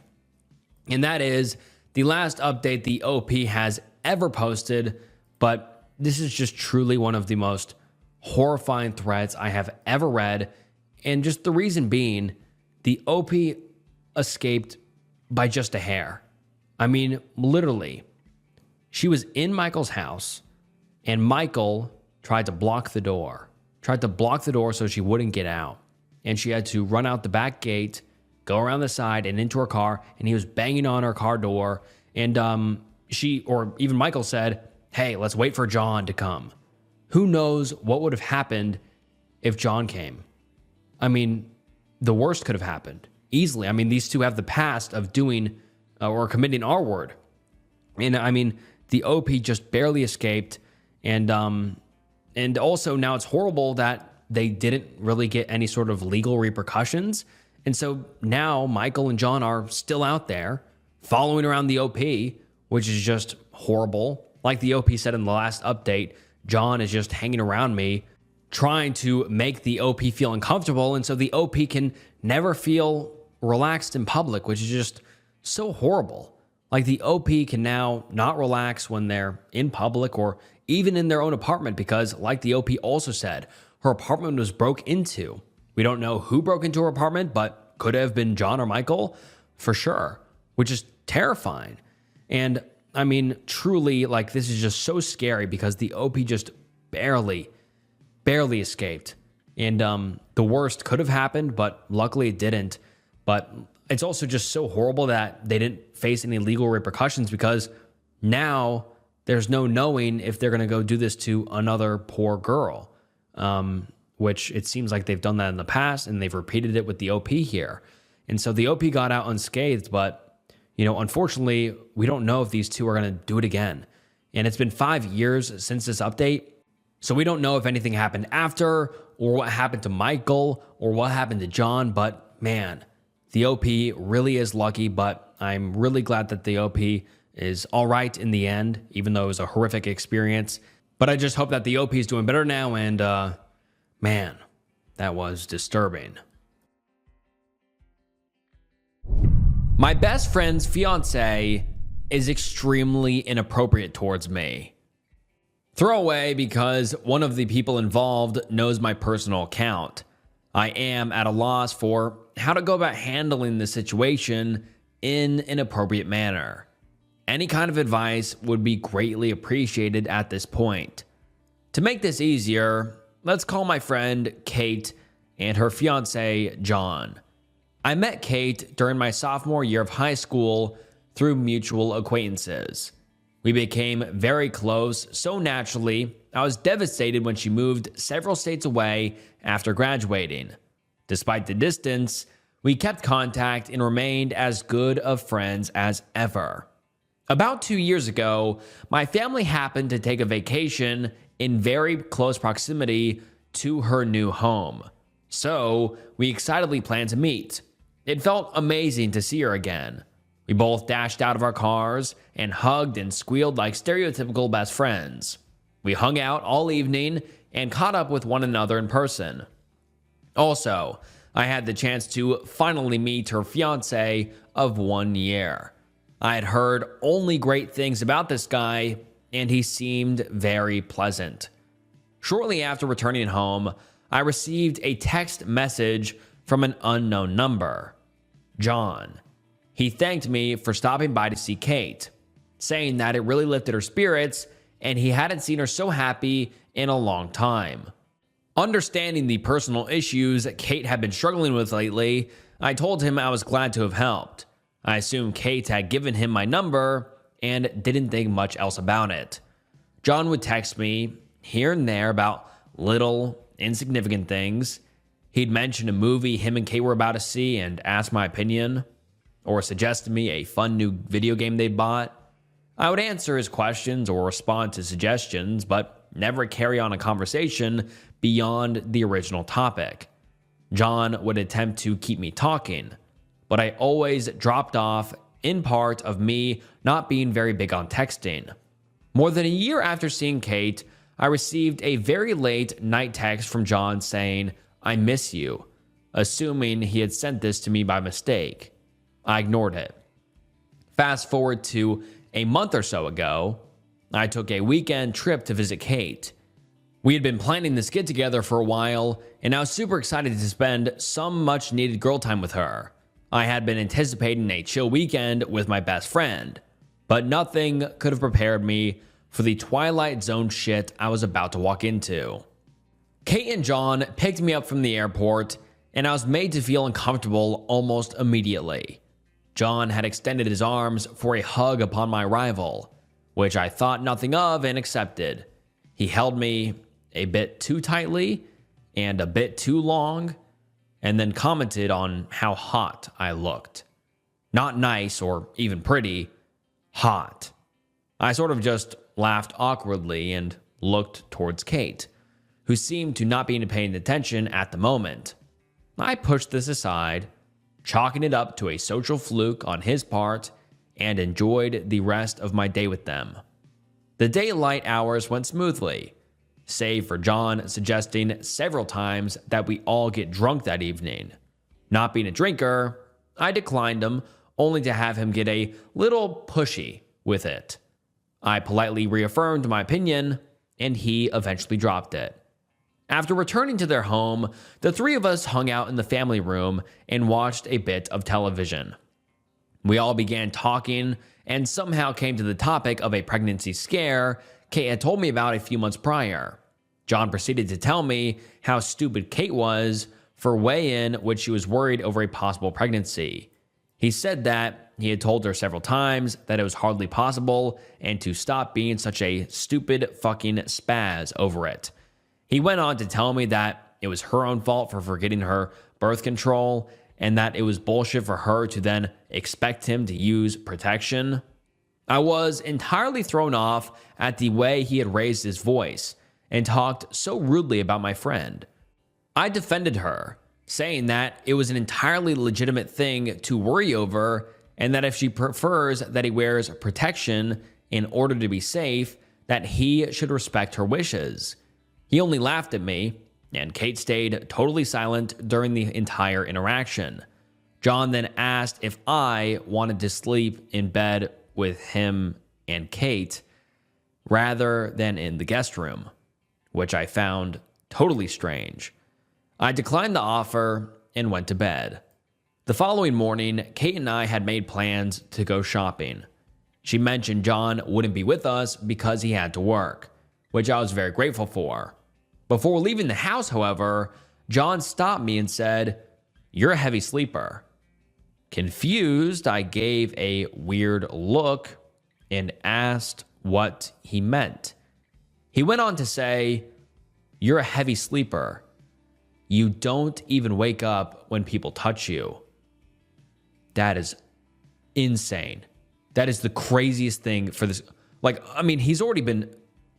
And that is the last update the OP has ever posted, but this is just truly one of the most horrifying threads I have ever read, and just the reason being, the OP escaped by just a hair. I mean, literally, she was in Michael's house, and Michael tried to block the door so she wouldn't get out, and she had to run out the back gate, go around the side and into her car, and he was banging on her car door, and even Michael said, hey, let's wait for John to come. Who knows what would have happened if John came? I mean, the worst could have happened easily. I mean, these two have the past of doing or committing R word. And I mean, the OP just barely escaped. And also now it's horrible that they didn't really get any sort of legal repercussions. And so now Michael and John are still out there following around the OP, which is just horrible. Like the OP said in the last update, John is just hanging around me, trying to make the OP feel uncomfortable. And so the OP can never feel relaxed in public, which is just so horrible. Like the OP can now not relax when they're in public or even in their own apartment because, like the OP also said, her apartment was broke into. We don't know who broke into her apartment, but could have been John or Michael for sure, which is terrifying. And I mean, truly, like, this is just so scary because the OP just barely escaped. And the worst could have happened, but luckily it didn't. But it's also just so horrible that they didn't face any legal repercussions because now there's no knowing if they're going to go do this to another poor girl, which it seems like they've done that in the past and they've repeated it with the OP here. And so the OP got out unscathed, but you know, unfortunately, we don't know if these two are going to do it again. And it's been 5 years since this update. So we don't know if anything happened after or what happened to Michael or what happened to John. But man, the OP really is lucky. But I'm really glad that the OP is all right in the end, even though it was a horrific experience. But I just hope that the OP is doing better now. And man, that was disturbing. My best friend's fiance is extremely inappropriate towards me. Throwaway because one of the people involved knows my personal account. I am at a loss for how to go about handling the situation in an appropriate manner. Any kind of advice would be greatly appreciated at this point. To make this easier, let's call my friend Kate and her fiance John. I met Kate during my sophomore year of high school through mutual acquaintances. We became very close so naturally, I was devastated when she moved several states away after graduating. Despite the distance, we kept contact and remained as good of friends as ever. About 2 years ago, my family happened to take a vacation in very close proximity to her new home. So, we excitedly planned to meet. It felt amazing to see her again. We both dashed out of our cars and hugged and squealed like stereotypical best friends. We hung out all evening and caught up with one another in person. Also, I had the chance to finally meet her fiance of 1 year. I had heard only great things about this guy, and he seemed very pleasant. Shortly after returning home, I received a text message from an unknown number. John. He thanked me for stopping by to see Kate, saying that it really lifted her spirits and he hadn't seen her so happy in a long time. Understanding the personal issues Kate had been struggling with lately, I told him I was glad to have helped. I assumed Kate had given him my number and didn't think much else about it. John would text me here and there about little, insignificant things. He'd mention a movie him and Kate were about to see and ask my opinion, or suggest to me a fun new video game they'd bought. I would answer his questions or respond to suggestions, but never carry on a conversation beyond the original topic. John would attempt to keep me talking, but I always dropped off, in part of me not being very big on texting. More than a year after seeing Kate, I received a very late night text from John saying, "I miss you," assuming he had sent this to me by mistake. I ignored it. Fast forward to a month or so ago, I took a weekend trip to visit Kate. We had been planning this get together for a while, and I was super excited to spend some much needed girl time with her. I had been anticipating a chill weekend with my best friend, but nothing could have prepared me for the Twilight Zone shit I was about to walk into. Kate and John picked me up from the airport, and I was made to feel uncomfortable almost immediately. John had extended his arms for a hug upon my arrival, which I thought nothing of and accepted. He held me a bit too tightly and a bit too long, and then commented on how hot I looked. Not nice or even pretty, hot. I sort of just laughed awkwardly and looked towards Kate, who seemed to not be paying attention at the moment. I pushed this aside, chalking it up to a social fluke on his part, and enjoyed the rest of my day with them. The daylight hours went smoothly, save for John suggesting several times that we all get drunk that evening. Not being a drinker, I declined him, only to have him get a little pushy with it. I politely reaffirmed my opinion, and he eventually dropped it. After returning to their home, the three of us hung out in the family room and watched a bit of television. We all began talking and somehow came to the topic of a pregnancy scare Kate had told me about a few months prior. John proceeded to tell me how stupid Kate was for way in which she was worried over a possible pregnancy. He said that he had told her several times that it was hardly possible and to stop being such a stupid fucking spaz over it. He went on to tell me that it was her own fault for forgetting her birth control and that it was bullshit for her to then expect him to use protection. I was entirely thrown off at the way he had raised his voice and talked so rudely about my friend. I defended her, saying that it was an entirely legitimate thing to worry over and that if she prefers that he wears protection in order to be safe, that he should respect her wishes. He only laughed at me, and Kate stayed totally silent during the entire interaction. John then asked if I wanted to sleep in bed with him and Kate rather than in the guest room, which I found totally strange. I declined the offer and went to bed. The following morning, Kate and I had made plans to go shopping. She mentioned John wouldn't be with us because he had to work, which I was very grateful for. Before leaving the house, however, John stopped me and said, "You're a heavy sleeper." Confused, I gave a weird look and asked what he meant. He went on to say, "You're a heavy sleeper. You don't even wake up when people touch you." That is insane. That is the craziest thing for this. Like, I mean, he's already been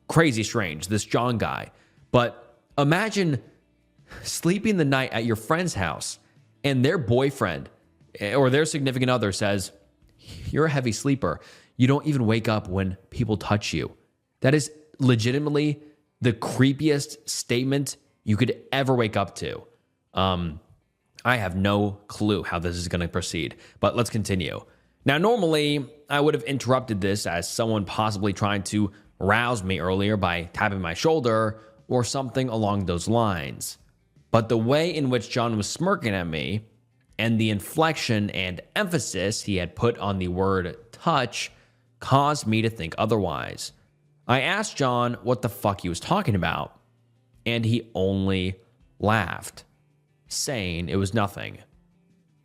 crazy strange, this John guy. But imagine sleeping the night at your friend's house and their boyfriend or their significant other says, "You're a heavy sleeper. You don't even wake up when people touch you." That is legitimately the creepiest statement you could ever wake up to. I have no clue how this is going to proceed, but let's continue. Now, normally, I would have interrupted this as someone possibly trying to rouse me earlier by tapping my shoulder or something along those lines. But the way in which John was smirking at me and the inflection and emphasis he had put on the word touch caused me to think otherwise. I asked John what the fuck he was talking about, and he only laughed, saying it was nothing.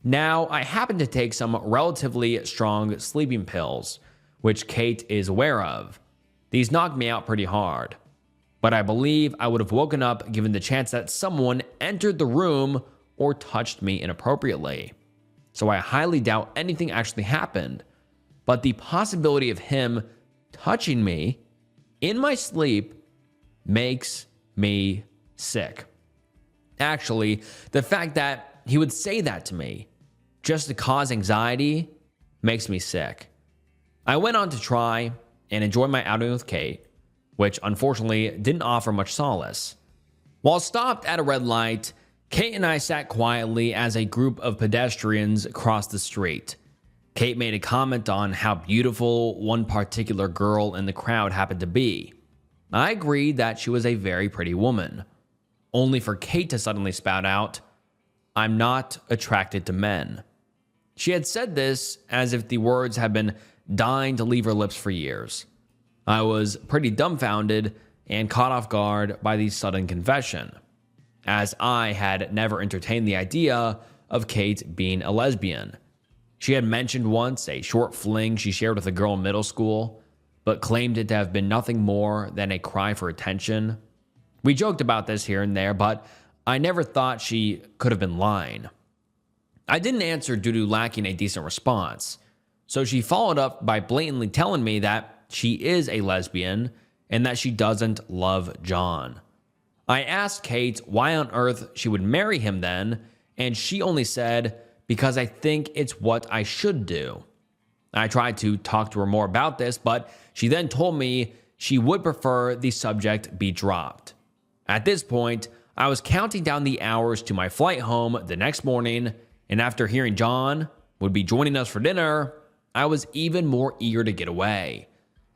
Now, I happen to take some relatively strong sleeping pills, which Kate is aware of. These knocked me out pretty hard, but I believe I would have woken up given the chance that someone entered the room or touched me inappropriately. So I highly doubt anything actually happened, but the possibility of him touching me in my sleep makes me sick. Actually, the fact that he would say that to me just to cause anxiety makes me sick. I went on to try and enjoy my outing with Kate, which unfortunately didn't offer much solace. While stopped at a red light, Kate and I sat quietly as a group of pedestrians crossed the street. Kate made a comment on how beautiful one particular girl in the crowd happened to be. I agreed that she was a very pretty woman, only for Kate to suddenly spout out, "I'm not attracted to men." She had said this as if the words had been dying to leave her lips for years. I was pretty dumbfounded and caught off guard by the sudden confession, as I had never entertained the idea of Kate being a lesbian. She had mentioned once a short fling she shared with a girl in middle school, but claimed it to have been nothing more than a cry for attention. We joked about this here and there, but I never thought she could have been lying. I didn't answer due to lacking a decent response, so she followed up by blatantly telling me that she is a lesbian and that she doesn't love John. I asked Kate why on earth she would marry him then, and she only said, "Because I think it's what I should do." I tried to talk to her more about this, but she then told me she would prefer the subject be dropped. At this point, I was counting down the hours to my flight home the next morning, and after hearing John would be joining us for dinner, I was even more eager to get away.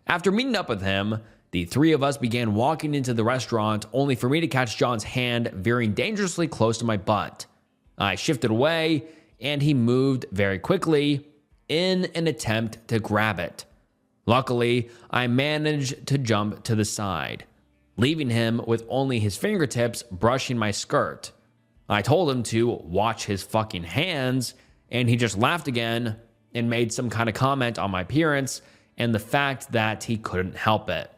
After meeting up with him, the three of us began walking into the restaurant, only for me to catch John's hand veering dangerously close to my butt. I shifted away, and he moved very quickly in an attempt to grab it. Luckily, I managed to jump to the side, leaving him with only his fingertips brushing my skirt. I told him to watch his fucking hands, and he just laughed again and made some kind of comment on my appearance and the fact that he couldn't help it.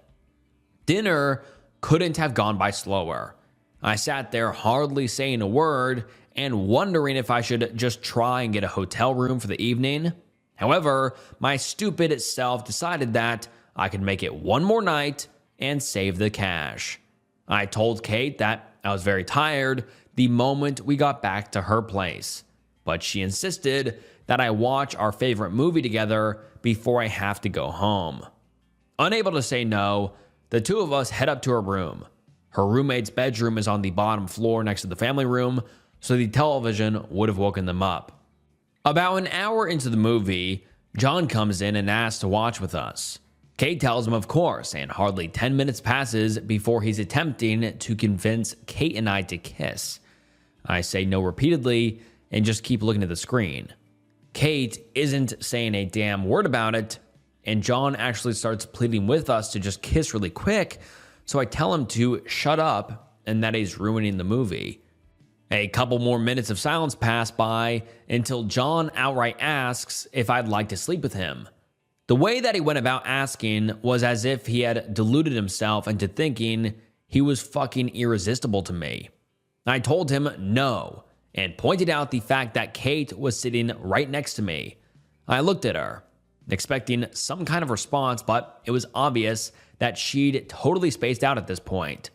Dinner couldn't have gone by slower. I sat there hardly saying a word and wondering if I should just try and get a hotel room for the evening. However, my stupid self decided that I could make it one more night and save the cash. I told Kate that I was very tired the moment we got back to her place, but she insisted that I watch our favorite movie together before I have to go home. Unable to say no, the two of us head up to her room. Her roommate's bedroom is on the bottom floor next to the family room, so the television would have woken them up. About an hour into the movie, John comes in and asks to watch with us. Kate tells him of course, and hardly 10 minutes passes before he's attempting to convince Kate and I to kiss. I say no repeatedly and just keep looking at the screen. Kate isn't saying a damn word about it, and John actually starts pleading with us to just kiss really quick, so I tell him to shut up and that he's ruining the movie. A couple more minutes of silence pass by until John outright asks if I'd like to sleep with him. The way that he went about asking was as if he had deluded himself into thinking he was fucking irresistible to me. I told him no, and pointed out the fact that Kate was sitting right next to me. I looked at her, expecting some kind of response, but it was obvious that she'd totally spaced out at this point.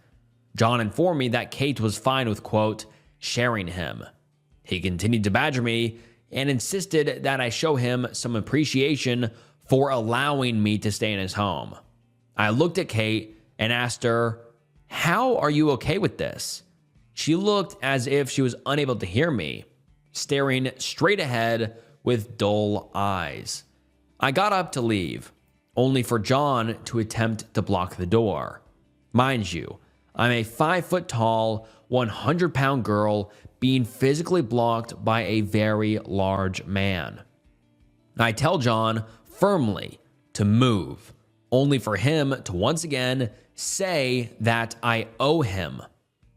John informed me that Kate was fine with, quote, sharing him. He continued to badger me and insisted that I show him some appreciation for allowing me to stay in his home. I looked at Kate and asked her, "How are you okay with this?" She looked as if she was unable to hear me, staring straight ahead with dull eyes. I got up to leave, only for John to attempt to block the door. Mind you, I'm a 5-foot tall, 100-pound girl being physically blocked by a very large man. I tell John firmly to move, only for him to once again say that I owe him.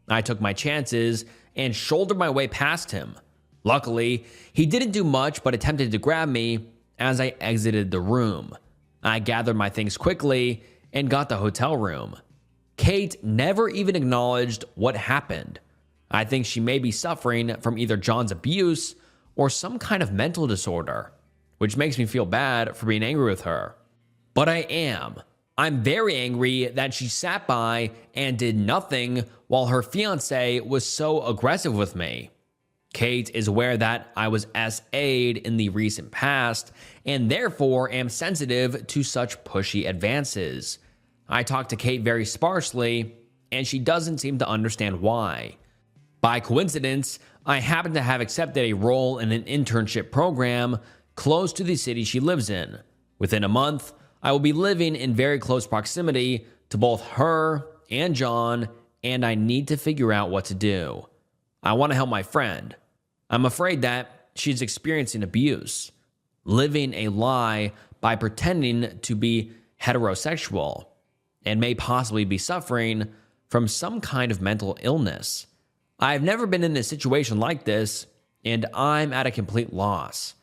I took my chances and shouldered my way past him. Luckily, he didn't do much but attempted to grab me as I exited the room. I gathered my things quickly and got the hotel room. Kate never even acknowledged what happened. I think she may be suffering from either John's abuse or some kind of mental disorder, which makes me feel bad for being angry with her. But I am. I'm very angry that she sat by and did nothing while her fiance was so aggressive with me. Kate is aware that I was SA'd in the recent past and therefore am sensitive to such pushy advances. I talk to Kate very sparsely, and she doesn't seem to understand why. By coincidence, I happen to have accepted a role in an internship program close to the city she lives in. Within a month, I will be living in very close proximity to both her and John, and I need to figure out what to do. I want to help my friend. I'm afraid that she's experiencing abuse, living a lie by pretending to be heterosexual, and may possibly be suffering from some kind of mental illness. I've never been in a situation like this, and I'm at a complete loss.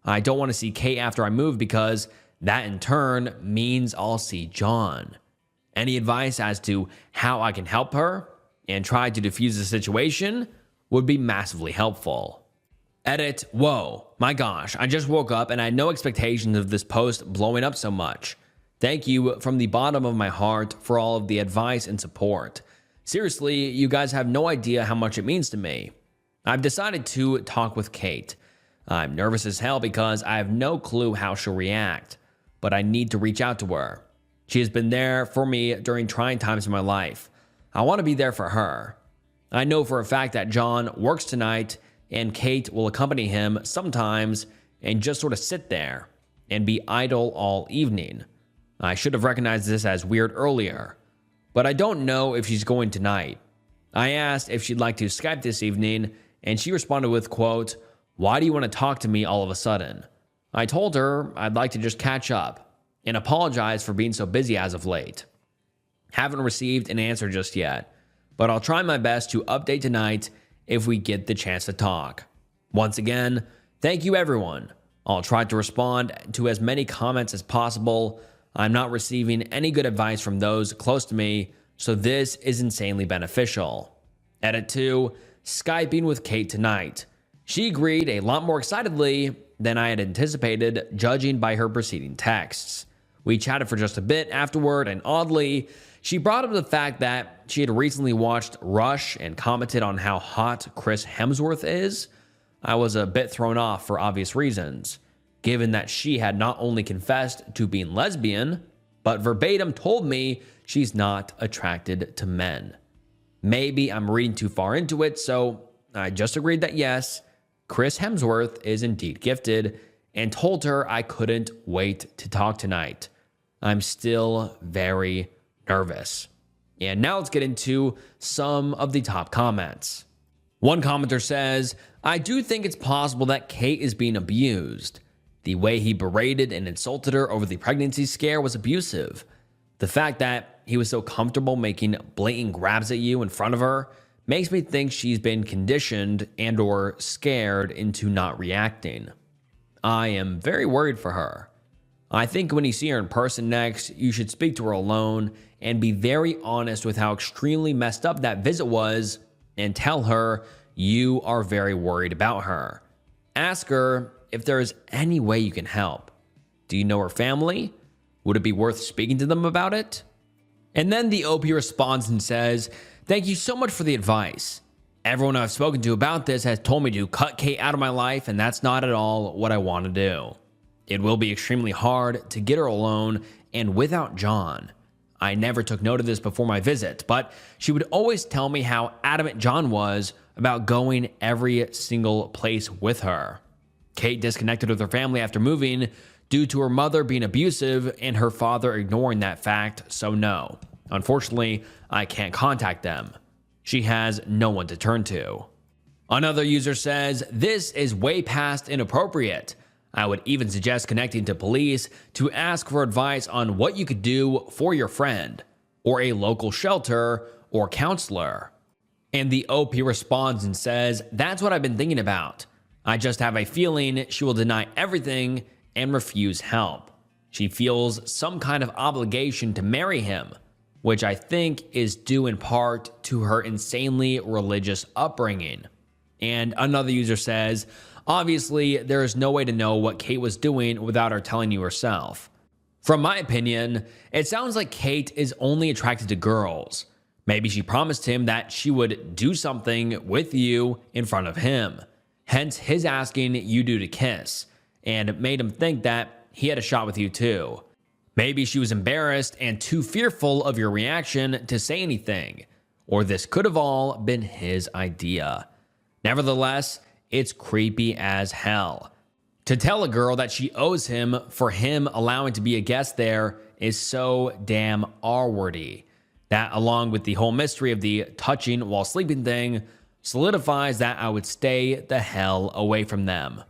I don't want to see Kate after I move because that in turn means I'll see John. Any advice as to how I can help her and try to defuse the situation would be massively helpful. Edit, whoa, my gosh, I just woke up and I had no expectations of this post blowing up so much. Thank you from the bottom of my heart for all of the advice and support. Seriously, you guys have no idea how much it means to me. I've decided to talk with Kate. I'm nervous as hell because I have no clue how she'll react, but I need to reach out to her. She has been there for me during trying times in my life. I want to be there for her. I know for a fact that John works tonight and Kate will accompany him sometimes and just sort of sit there and be idle all evening. I should have recognized this as weird earlier, but I don't know if she's going tonight. I asked if she'd like to Skype this evening, and she responded with, quote, "Why do you want to talk to me all of a sudden?" I told her I'd like to just catch up and apologize for being so busy as of late. Haven't received an answer just yet, but I'll try my best to update tonight if we get the chance to talk. Once again, thank you everyone. I'll try to respond to as many comments as possible. I'm not receiving any good advice from those close to me, so this is insanely beneficial. Edit 2, Skyping with Kate tonight. She agreed a lot more excitedly than I had anticipated, judging by her preceding texts. We chatted for just a bit afterward, and oddly, she brought up the fact that she had recently watched Rush and commented on how hot Chris Hemsworth is. I was a bit thrown off for obvious reasons, given that she had not only confessed to being lesbian, but verbatim told me she's not attracted to men. Maybe I'm reading too far into it, so I just agreed that yes, Chris Hemsworth is indeed gifted, and told her I couldn't wait to talk tonight. I'm still very nervous. And now let's get into some of the top comments. One commenter says, I do think it's possible that Kate is being abused. The way he berated and insulted her over the pregnancy scare was abusive. The fact that he was so comfortable making blatant grabs at you in front of her makes me think she's been conditioned and or scared into not reacting. I am very worried for her. I think when you see her in person next, you should speak to her alone and be very honest with how extremely messed up that visit was and tell her you are very worried about her. Ask her if there is any way you can help. Do you know her family? Would it be worth speaking to them about it? And then the OP responds and says, thank you so much for the advice. Everyone I've spoken to about this has told me to cut Kate out of my life, and that's not at all what I want to do. It will be extremely hard to get her alone and without John. I never took note of this before my visit, but she would always tell me how adamant John was about going every single place with her. Kate disconnected with her family after moving due to her mother being abusive and her father ignoring that fact, so no. Unfortunately, I can't contact them. She has no one to turn to. Another user says, this is way past inappropriate. I would even suggest connecting to police to ask for advice on what you could do for your friend, or a local shelter or counselor. And the OP responds and says, that's what I've been thinking about. I just have a feeling she will deny everything and refuse help. She feels some kind of obligation to marry him, which I think is due in part to her insanely religious upbringing. And another user says, obviously, there is no way to know what Kate was doing without her telling you herself. From my opinion, it sounds like Kate is only attracted to girls. Maybe she promised him that she would do something with you in front of him, hence his asking you two to kiss, and it made him think that he had a shot with you too. Maybe she was embarrassed and too fearful of your reaction to say anything, or this could have all been his idea. Nevertheless, it's creepy as hell. To tell a girl that she owes him for him allowing to be a guest there is so damn R-wordy. That, along with the whole mystery of the touching while sleeping thing, solidifies that I would stay the hell away from them.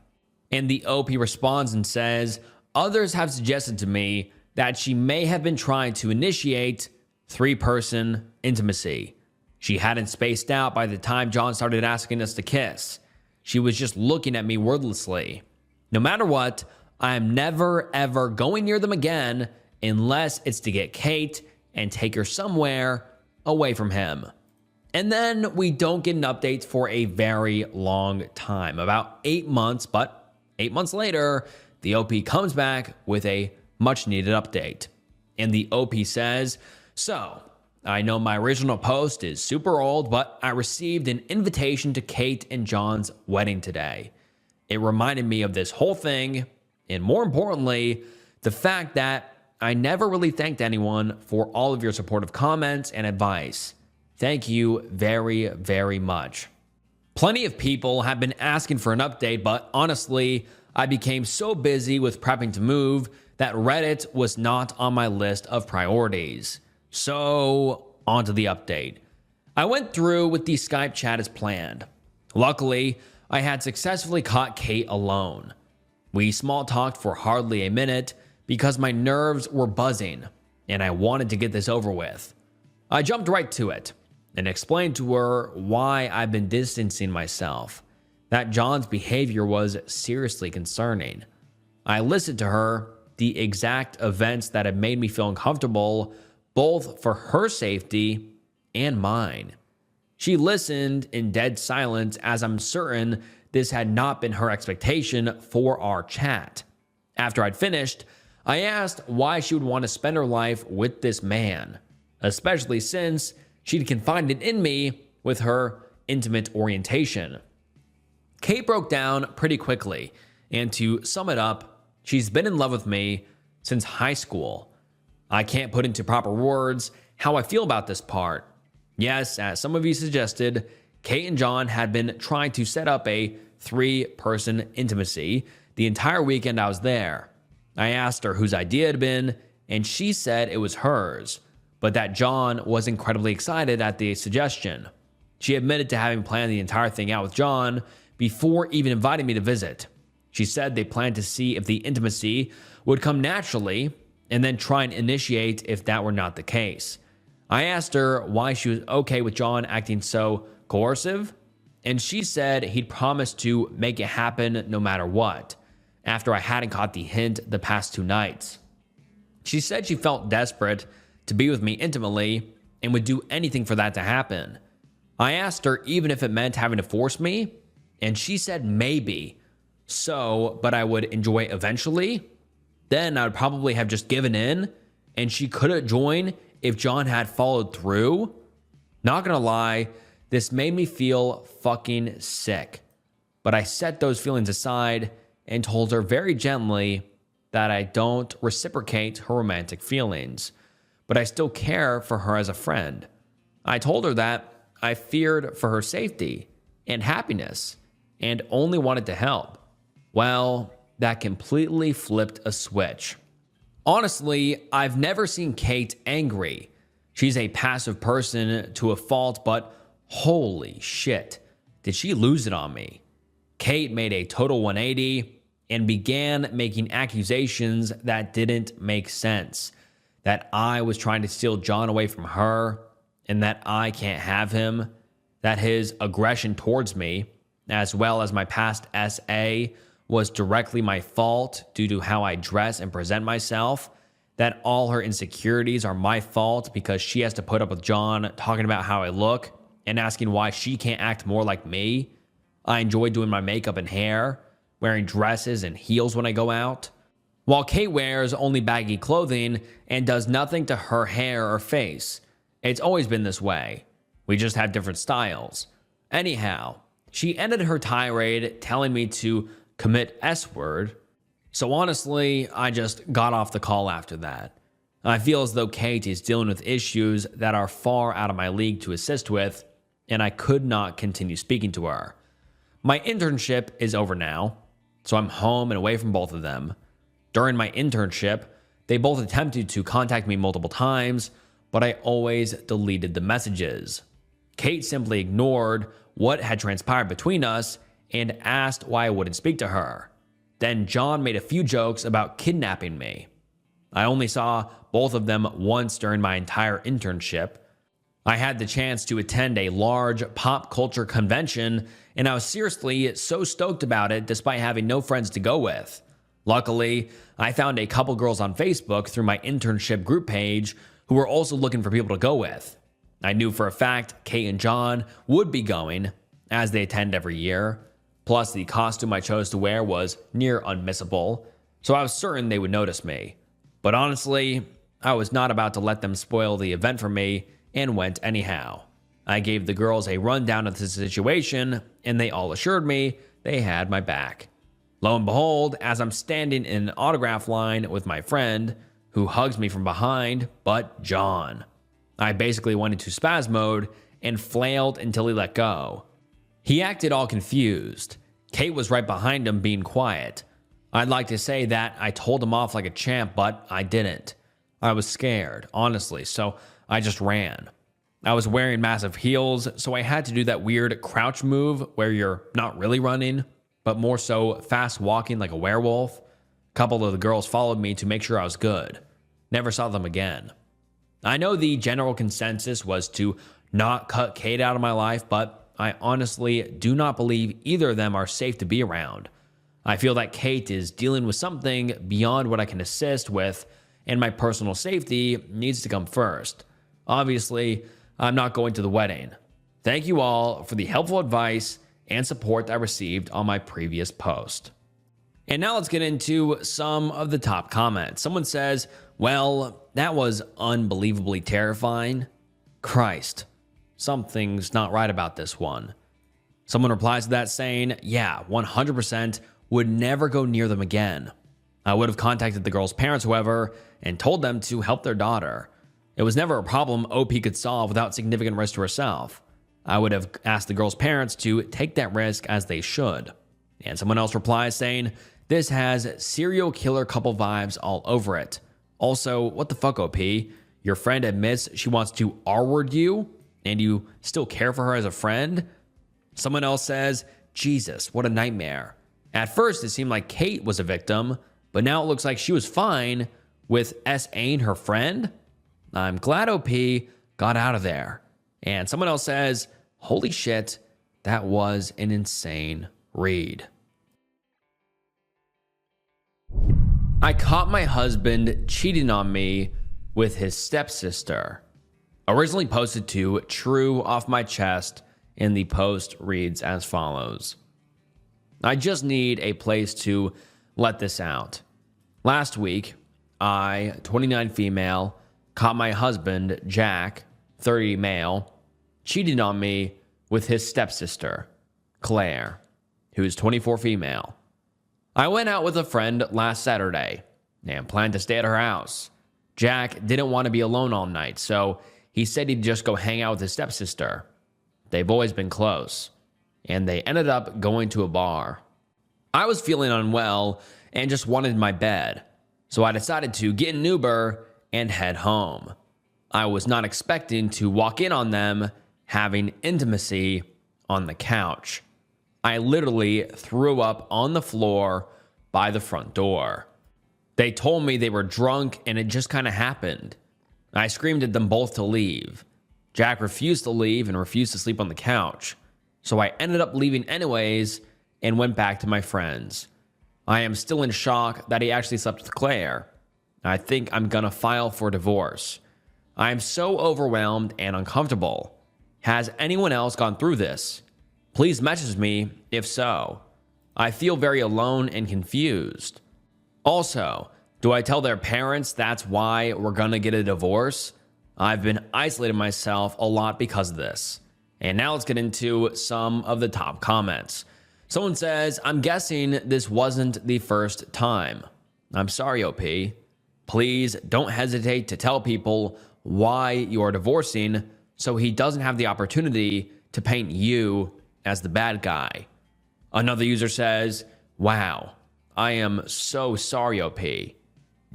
And the OP responds and says, others have suggested to me that she may have been trying to initiate three-person intimacy. She hadn't spaced out by the time John started asking us to kiss. She was just looking at me wordlessly. No matter what, I am never ever going near them again unless it's to get Kate and take her somewhere away from him. And then we don't get an update for a very long time, about 8 months, but 8 months later, the OP comes back with a much needed update. And the OP says, so, I know my original post is super old, but I received an invitation to Kate and John's wedding today. It reminded me of this whole thing, and more importantly, the fact that I never really thanked anyone for all of your supportive comments and advice. Thank you very, very much. Plenty of people have been asking for an update, but honestly, I became so busy with prepping to move that Reddit was not on my list of priorities. So, on to the update. I went through with the Skype chat as planned. Luckily, I had successfully caught Kate alone. We small talked for hardly a minute because my nerves were buzzing and I wanted to get this over with. I jumped right to it and explained to her why I've been distancing myself, that John's behavior was seriously concerning. I listed to her the exact events that had made me feel uncomfortable, both for her safety and mine. She listened in dead silence, as I'm certain this had not been her expectation for our chat. After I'd finished, I asked why she would want to spend her life with this man, especially since she'd confided in me with her intimate orientation. Kate broke down pretty quickly, and to sum it up, she's been in love with me since high school. I can't put into proper words how I feel about this part. Yes, as some of you suggested, Kate and John had been trying to set up a 3-person intimacy the entire weekend I was there. I asked her whose idea it had been, and she said it was hers, but that John was incredibly excited at the suggestion. She admitted to having planned the entire thing out with John before even inviting me to visit. She said they planned to see if the intimacy would come naturally and then try and initiate if that were not the case. I asked her why she was okay with John acting so coercive, and she said he'd promised to make it happen no matter what, after I hadn't caught the hint the past 2 nights. She said she felt desperate to be with me intimately and would do anything for that to happen. I asked her even if it meant having to force me, and she said maybe. So, but I would enjoy it eventually. Then I would probably have just given in, and she could have joined if John had followed through. Not gonna lie, this made me feel fucking sick. But I set those feelings aside and told her very gently that I don't reciprocate her romantic feelings, but I still care for her as a friend. I told her that I feared for her safety and happiness and only wanted to help. Well, that completely flipped a switch. Honestly, I've never seen Kate angry. She's a passive person to a fault, but holy shit, did she lose it on me. Kate made a total 180 and began making accusations that didn't make sense. That I was trying to steal John away from her, and that I can't have him. That his aggression towards me, as well as my past SA, was directly my fault due to how I dress and present myself. That all her insecurities are my fault because she has to put up with John talking about how I look and asking why she can't act more like me. I enjoy doing my makeup and hair, wearing dresses and heels when I go out, while Kate wears only baggy clothing and does nothing to her hair or face. It's always been this way. We just have different styles. Anyhow, she ended her tirade telling me to commit S-word. So honestly, I just got off the call after that. I feel as though Kate is dealing with issues that are far out of my league to assist with, and I could not continue speaking to her. My internship is over now, so I'm home and away from both of them. During my internship, they both attempted to contact me multiple times, but I always deleted the messages. Kate simply ignored what had transpired between us and asked why I wouldn't speak to her. Then John made a few jokes about kidnapping me. I only saw both of them once during my entire internship. I had the chance to attend a large pop culture convention, and I was seriously so stoked about it despite having no friends to go with. Luckily, I found a couple girls on Facebook through my internship group page who were also looking for people to go with. I knew for a fact Kate and John would be going, as they attend every year. Plus, the costume I chose to wear was near unmissable, so I was certain they would notice me. But honestly, I was not about to let them spoil the event for me and went anyhow. I gave the girls a rundown of the situation, and they all assured me they had my back. Lo and behold, as I'm standing in an autograph line with my friend, who hugs me from behind, but John. I basically went into spaz mode and flailed until he let go. He acted all confused. Kate was right behind him being quiet. I'd like to say that I told him off like a champ, but I didn't. I was scared, honestly, so I just ran. I was wearing massive heels, so I had to do that weird crouch move where you're not really running, but more so fast walking like a werewolf. A couple of the girls followed me to make sure I was good. Never saw them again. I know the general consensus was to not cut Kate out of my life, but I honestly do not believe either of them are safe to be around. I feel that Kate is dealing with something beyond what I can assist with, and my personal safety needs to come first. Obviously, I'm not going to the wedding. Thank you all for the helpful advice and support I received on my previous post. And now let's get into some of the top comments. Someone says, well, that was unbelievably terrifying. Christ, something's not right about this one. Someone replies to that saying, yeah, 100% would never go near them again. I would have contacted the girl's parents, however, and told them to help their daughter. It was never a problem OP could solve without significant risk to herself. I would have asked the girl's parents to take that risk as they should. And someone else replies saying, this has serial killer couple vibes all over it. Also, what the fuck, OP? Your friend admits she wants to R-word you, and you still care for her as a friend? Someone else says, Jesus, what a nightmare. At first, it seemed like Kate was a victim, but now it looks like she was fine with S.A.ing her friend? I'm glad OP got out of there. And someone else says, holy shit, that was an insane read. I caught my husband cheating on me with his stepsister. Originally posted to True Off My Chest, and the post reads as follows. I just need a place to let this out. Last week, I, 29 female, caught my husband, Jack, 30 male, cheating on me with his stepsister, Claire, who is 24 female. I went out with a friend last Saturday and planned to stay at her house. Jack didn't want to be alone all night, so he said he'd just go hang out with his stepsister. They've always been close, and they ended up going to a bar. I was feeling unwell and just wanted my bed, so I decided to get an Uber and head home. I was not expecting to walk in on them having intimacy on the couch. I literally threw up on the floor by the front door. They told me they were drunk and it just kind of happened. I screamed at them both to leave. Jack refused to leave and refused to sleep on the couch. So I ended up leaving anyways and went back to my friends. I am still in shock that he actually slept with Claire. I think I'm gonna file for divorce. I am so overwhelmed and uncomfortable. Has anyone else gone through this? Please message me if so. I feel very alone and confused. Also, do I tell their parents that's why we're gonna get a divorce? I've been isolating myself a lot because of this. And now let's get into some of the top comments. Someone says, I'm guessing this wasn't the first time. I'm sorry, OP. Please don't hesitate to tell people why you're divorcing so he doesn't have the opportunity to paint you as the bad guy. Another user says, wow, I am so sorry, OP.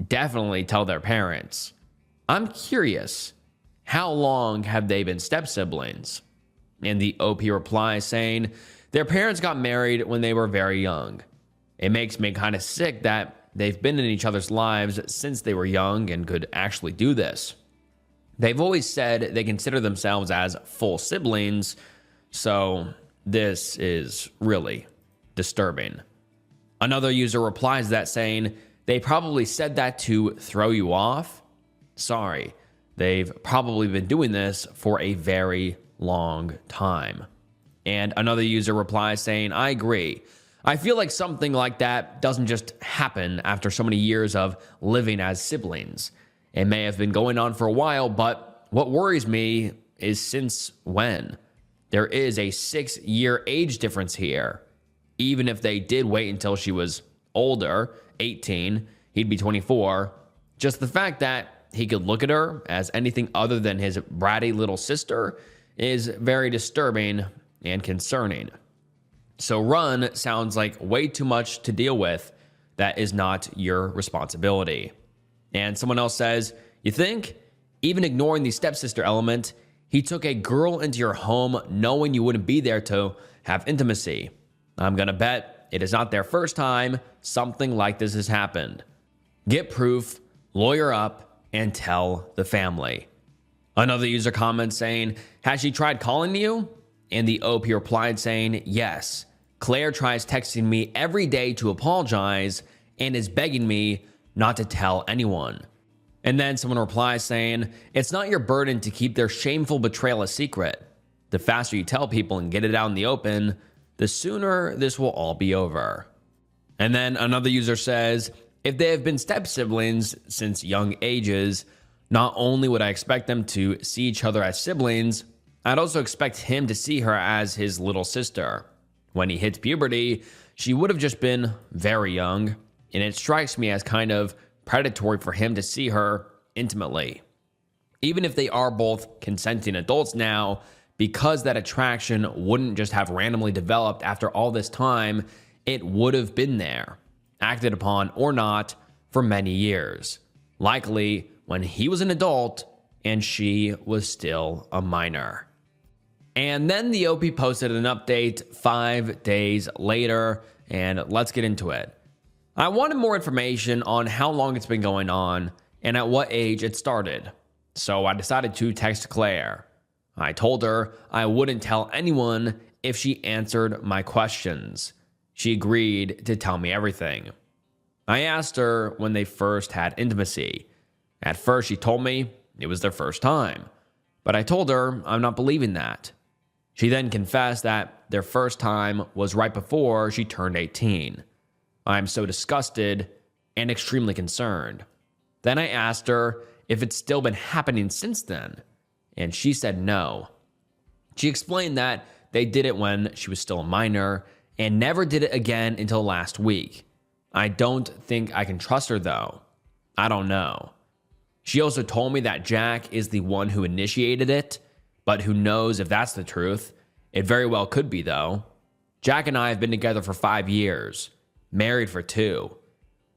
Definitely tell their parents. I'm curious, how long have they been step-siblings? And the OP replies saying, their parents got married when they were very young. It makes me kind of sick that they've been in each other's lives since they were young and could actually do this. They've always said they consider themselves as full siblings, so this is really disturbing. Another user replies to that saying, they probably said that to throw you off. Sorry, they've probably been doing this for a very long time. And another user replies saying, I agree. I feel like something like that doesn't just happen after so many years of living as siblings. It may have been going on for a while, but what worries me is since when? There is a 6-year age difference here. Even if they did wait until she was older, 18, he'd be 24. Just the fact that he could look at her as anything other than his bratty little sister is very disturbing and concerning. So run sounds like way too much to deal with. That is not your responsibility. And someone else says, you think? Even ignoring the stepsister element, he took a girl into your home knowing you wouldn't be there to have intimacy. I'm gonna bet it is not their first time something like this has happened. Get proof, lawyer up, and tell the family. Another user comments saying, has she tried calling you? And the OP replied saying, yes. Claire tries texting me every day to apologize and is begging me not to tell anyone. And then someone replies saying, it's not your burden to keep their shameful betrayal a secret. The faster you tell people and get it out in the open, the sooner this will all be over. And then another user says, if they have been step-siblings since young ages, not only would I expect them to see each other as siblings, I'd also expect him to see her as his little sister. When he hits puberty, she would have just been very young, and it strikes me as kind of predatory for him to see her intimately. Even if they are both consenting adults now, because that attraction wouldn't just have randomly developed after all this time, it would have been there, acted upon or not, for many years. Likely when he was an adult and she was still a minor. And then the OP posted an update 5 days later, and let's get into it. I wanted more information on how long it's been going on and at what age it started. So I decided to text Claire. I told her I wouldn't tell anyone if she answered my questions. She agreed to tell me everything. I asked her when they first had intimacy. At first, she told me it was their first time, but I told her I'm not believing that. She then confessed that their first time was right before she turned 18. I'm so disgusted and extremely concerned. Then I asked her if it's still been happening since then, and she said no. She explained that they did it when she was still a minor and never did it again until last week. I don't think I can trust her though. I don't know. She also told me that Jack is the one who initiated it, but who knows if that's the truth. It very well could be though. Jack and I have been together for 5 years, married for 2.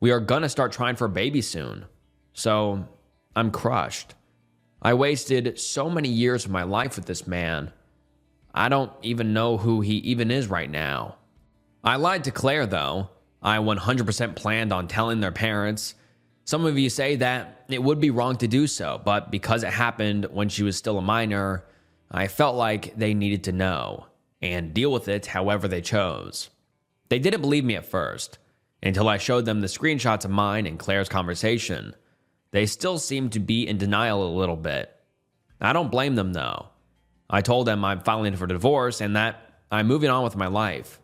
We are gonna start trying for a baby soon. So I'm crushed. I wasted so many years of my life with this man. I don't even know who he even is right now. I lied to Claire though. I 100% planned on telling their parents. Some of you say that it would be wrong to do so, but because it happened when she was still a minor, I felt like they needed to know and deal with it however they chose. They didn't believe me at first, until I showed them the screenshots of mine and Claire's conversation. They still seem to be in denial a little bit. I don't blame them though. I told them I'm filing for divorce and that I'm moving on with my life.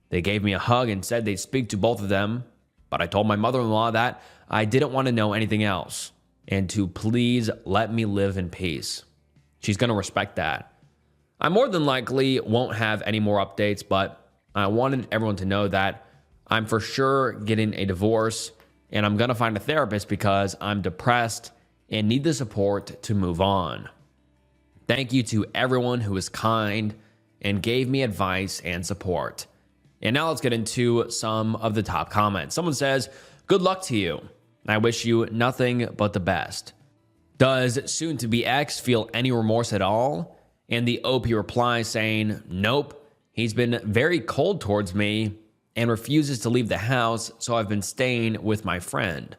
They gave me a hug and said they'd speak to both of them, but I told my mother-in-law that I didn't want to know anything else and to please let me live in peace. She's going to respect that. I more than likely won't have any more updates, but I wanted everyone to know that I'm for sure getting a divorce and I'm going to find a therapist because I'm depressed and need the support to move on. Thank you to everyone who was kind and gave me advice and support. And now let's get into some of the top comments. Someone says, "Good luck to you. I wish you nothing but the best. Does soon-to-be ex feel any remorse at all?" And the OP replies saying, "Nope. He's been very cold towards me and refuses to leave the house, so I've been staying with my friend."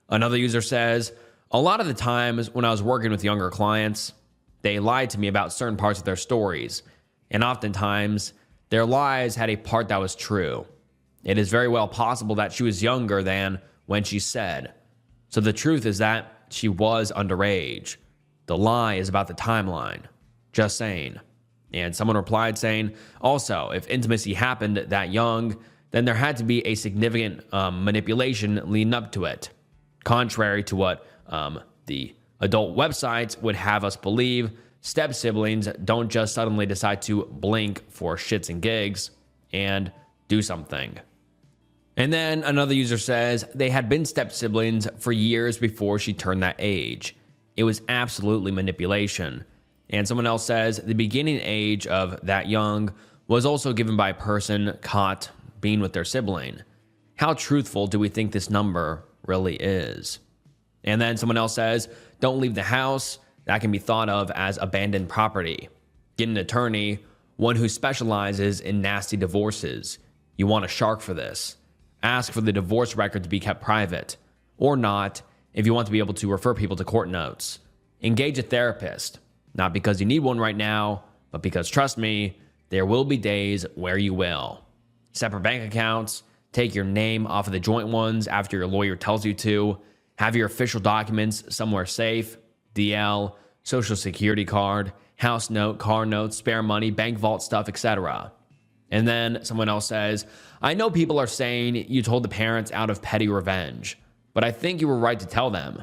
Another user says, "A lot of the times when I was working with younger clients, they lied to me about certain parts of their stories, and oftentimes their lies had a part that was true. It is very well possible that she was younger than when she said. So the truth is that she was underage. The lie is about the timeline. Just saying." And someone replied saying, "Also, if intimacy happened that young, then there had to be a significant manipulation leading up to it. Contrary to what the adult websites would have us believe, step-siblings don't just suddenly decide to blink for shits and gigs and do something." And then another user says they had been step-siblings for years before she turned that age. It was absolutely manipulation. And someone else says the beginning age of that young was also given by a person caught being with their sibling. How truthful do we think this number really is? And then someone else says, "Don't leave the house. That can be thought of as abandoned property. Get an attorney, one who specializes in nasty divorces. You want a shark for this. Ask for the divorce record to be kept private, or not if you want to be able to refer people to court notes. Engage a therapist, not because you need one right now, but because, trust me, there will be days where you will. Separate bank accounts, take your name off of the joint ones after your lawyer tells you to, have your official documents somewhere safe, DL, social security card, house note, car notes, spare money, bank vault stuff, etc." And then someone else says, "I know people are saying you told the parents out of petty revenge, but I think you were right to tell them.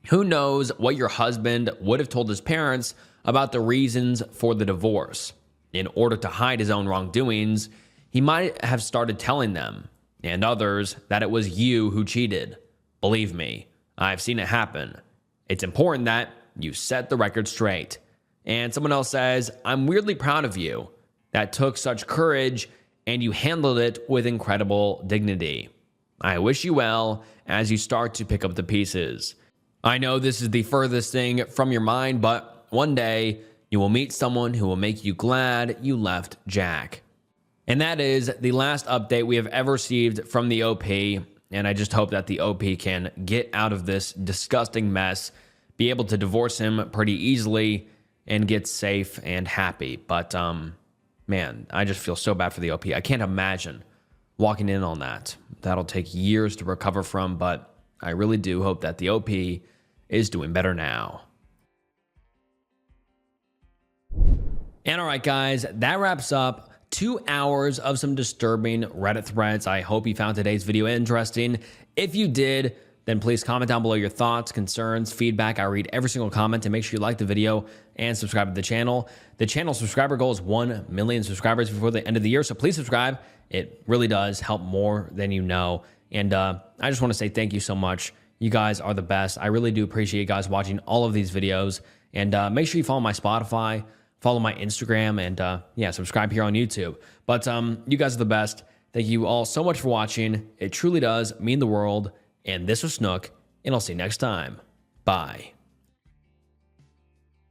Who knows what your husband would have told his parents about the reasons for the divorce. In order to hide his own wrongdoings, he might have started telling them, and others, that it was you who cheated. Believe me, I've seen it happen. It's important that you set the record straight. And someone else says, I'm weirdly proud of you. That took such courage, and you handled it with incredible dignity. I wish you well as you start to pick up the pieces. I know this is the furthest thing from your mind, but one day you will meet someone who will make you glad you left Jack. And that is the last update we have ever received from the OP. And I just hope that the OP can get out of this disgusting mess, be able to divorce him pretty easily, and get safe and happy. But, man, I just feel so bad for the OP. I can't imagine walking in on that. That'll take years to recover from, but I really do hope that the OP is doing better now. And all right, guys, that wraps up 2 hours of some disturbing Reddit threads. I hope you found today's video interesting. If you did, then please comment down below your thoughts, concerns, feedback. I read every single comment, and make sure you like the video and subscribe to the channel. The channel subscriber goal is 1 million subscribers before the end of the year, so please subscribe. It really does help more than you know. And I just want to say thank you so much. You guys are the best. I really do appreciate you guys watching all of these videos. And make sure you follow my Spotify, follow my Instagram, and yeah, subscribe here on YouTube. But you guys are the best. Thank you all so much for watching. It truly does mean the world. And this was Snook, and I'll see you next time. Bye.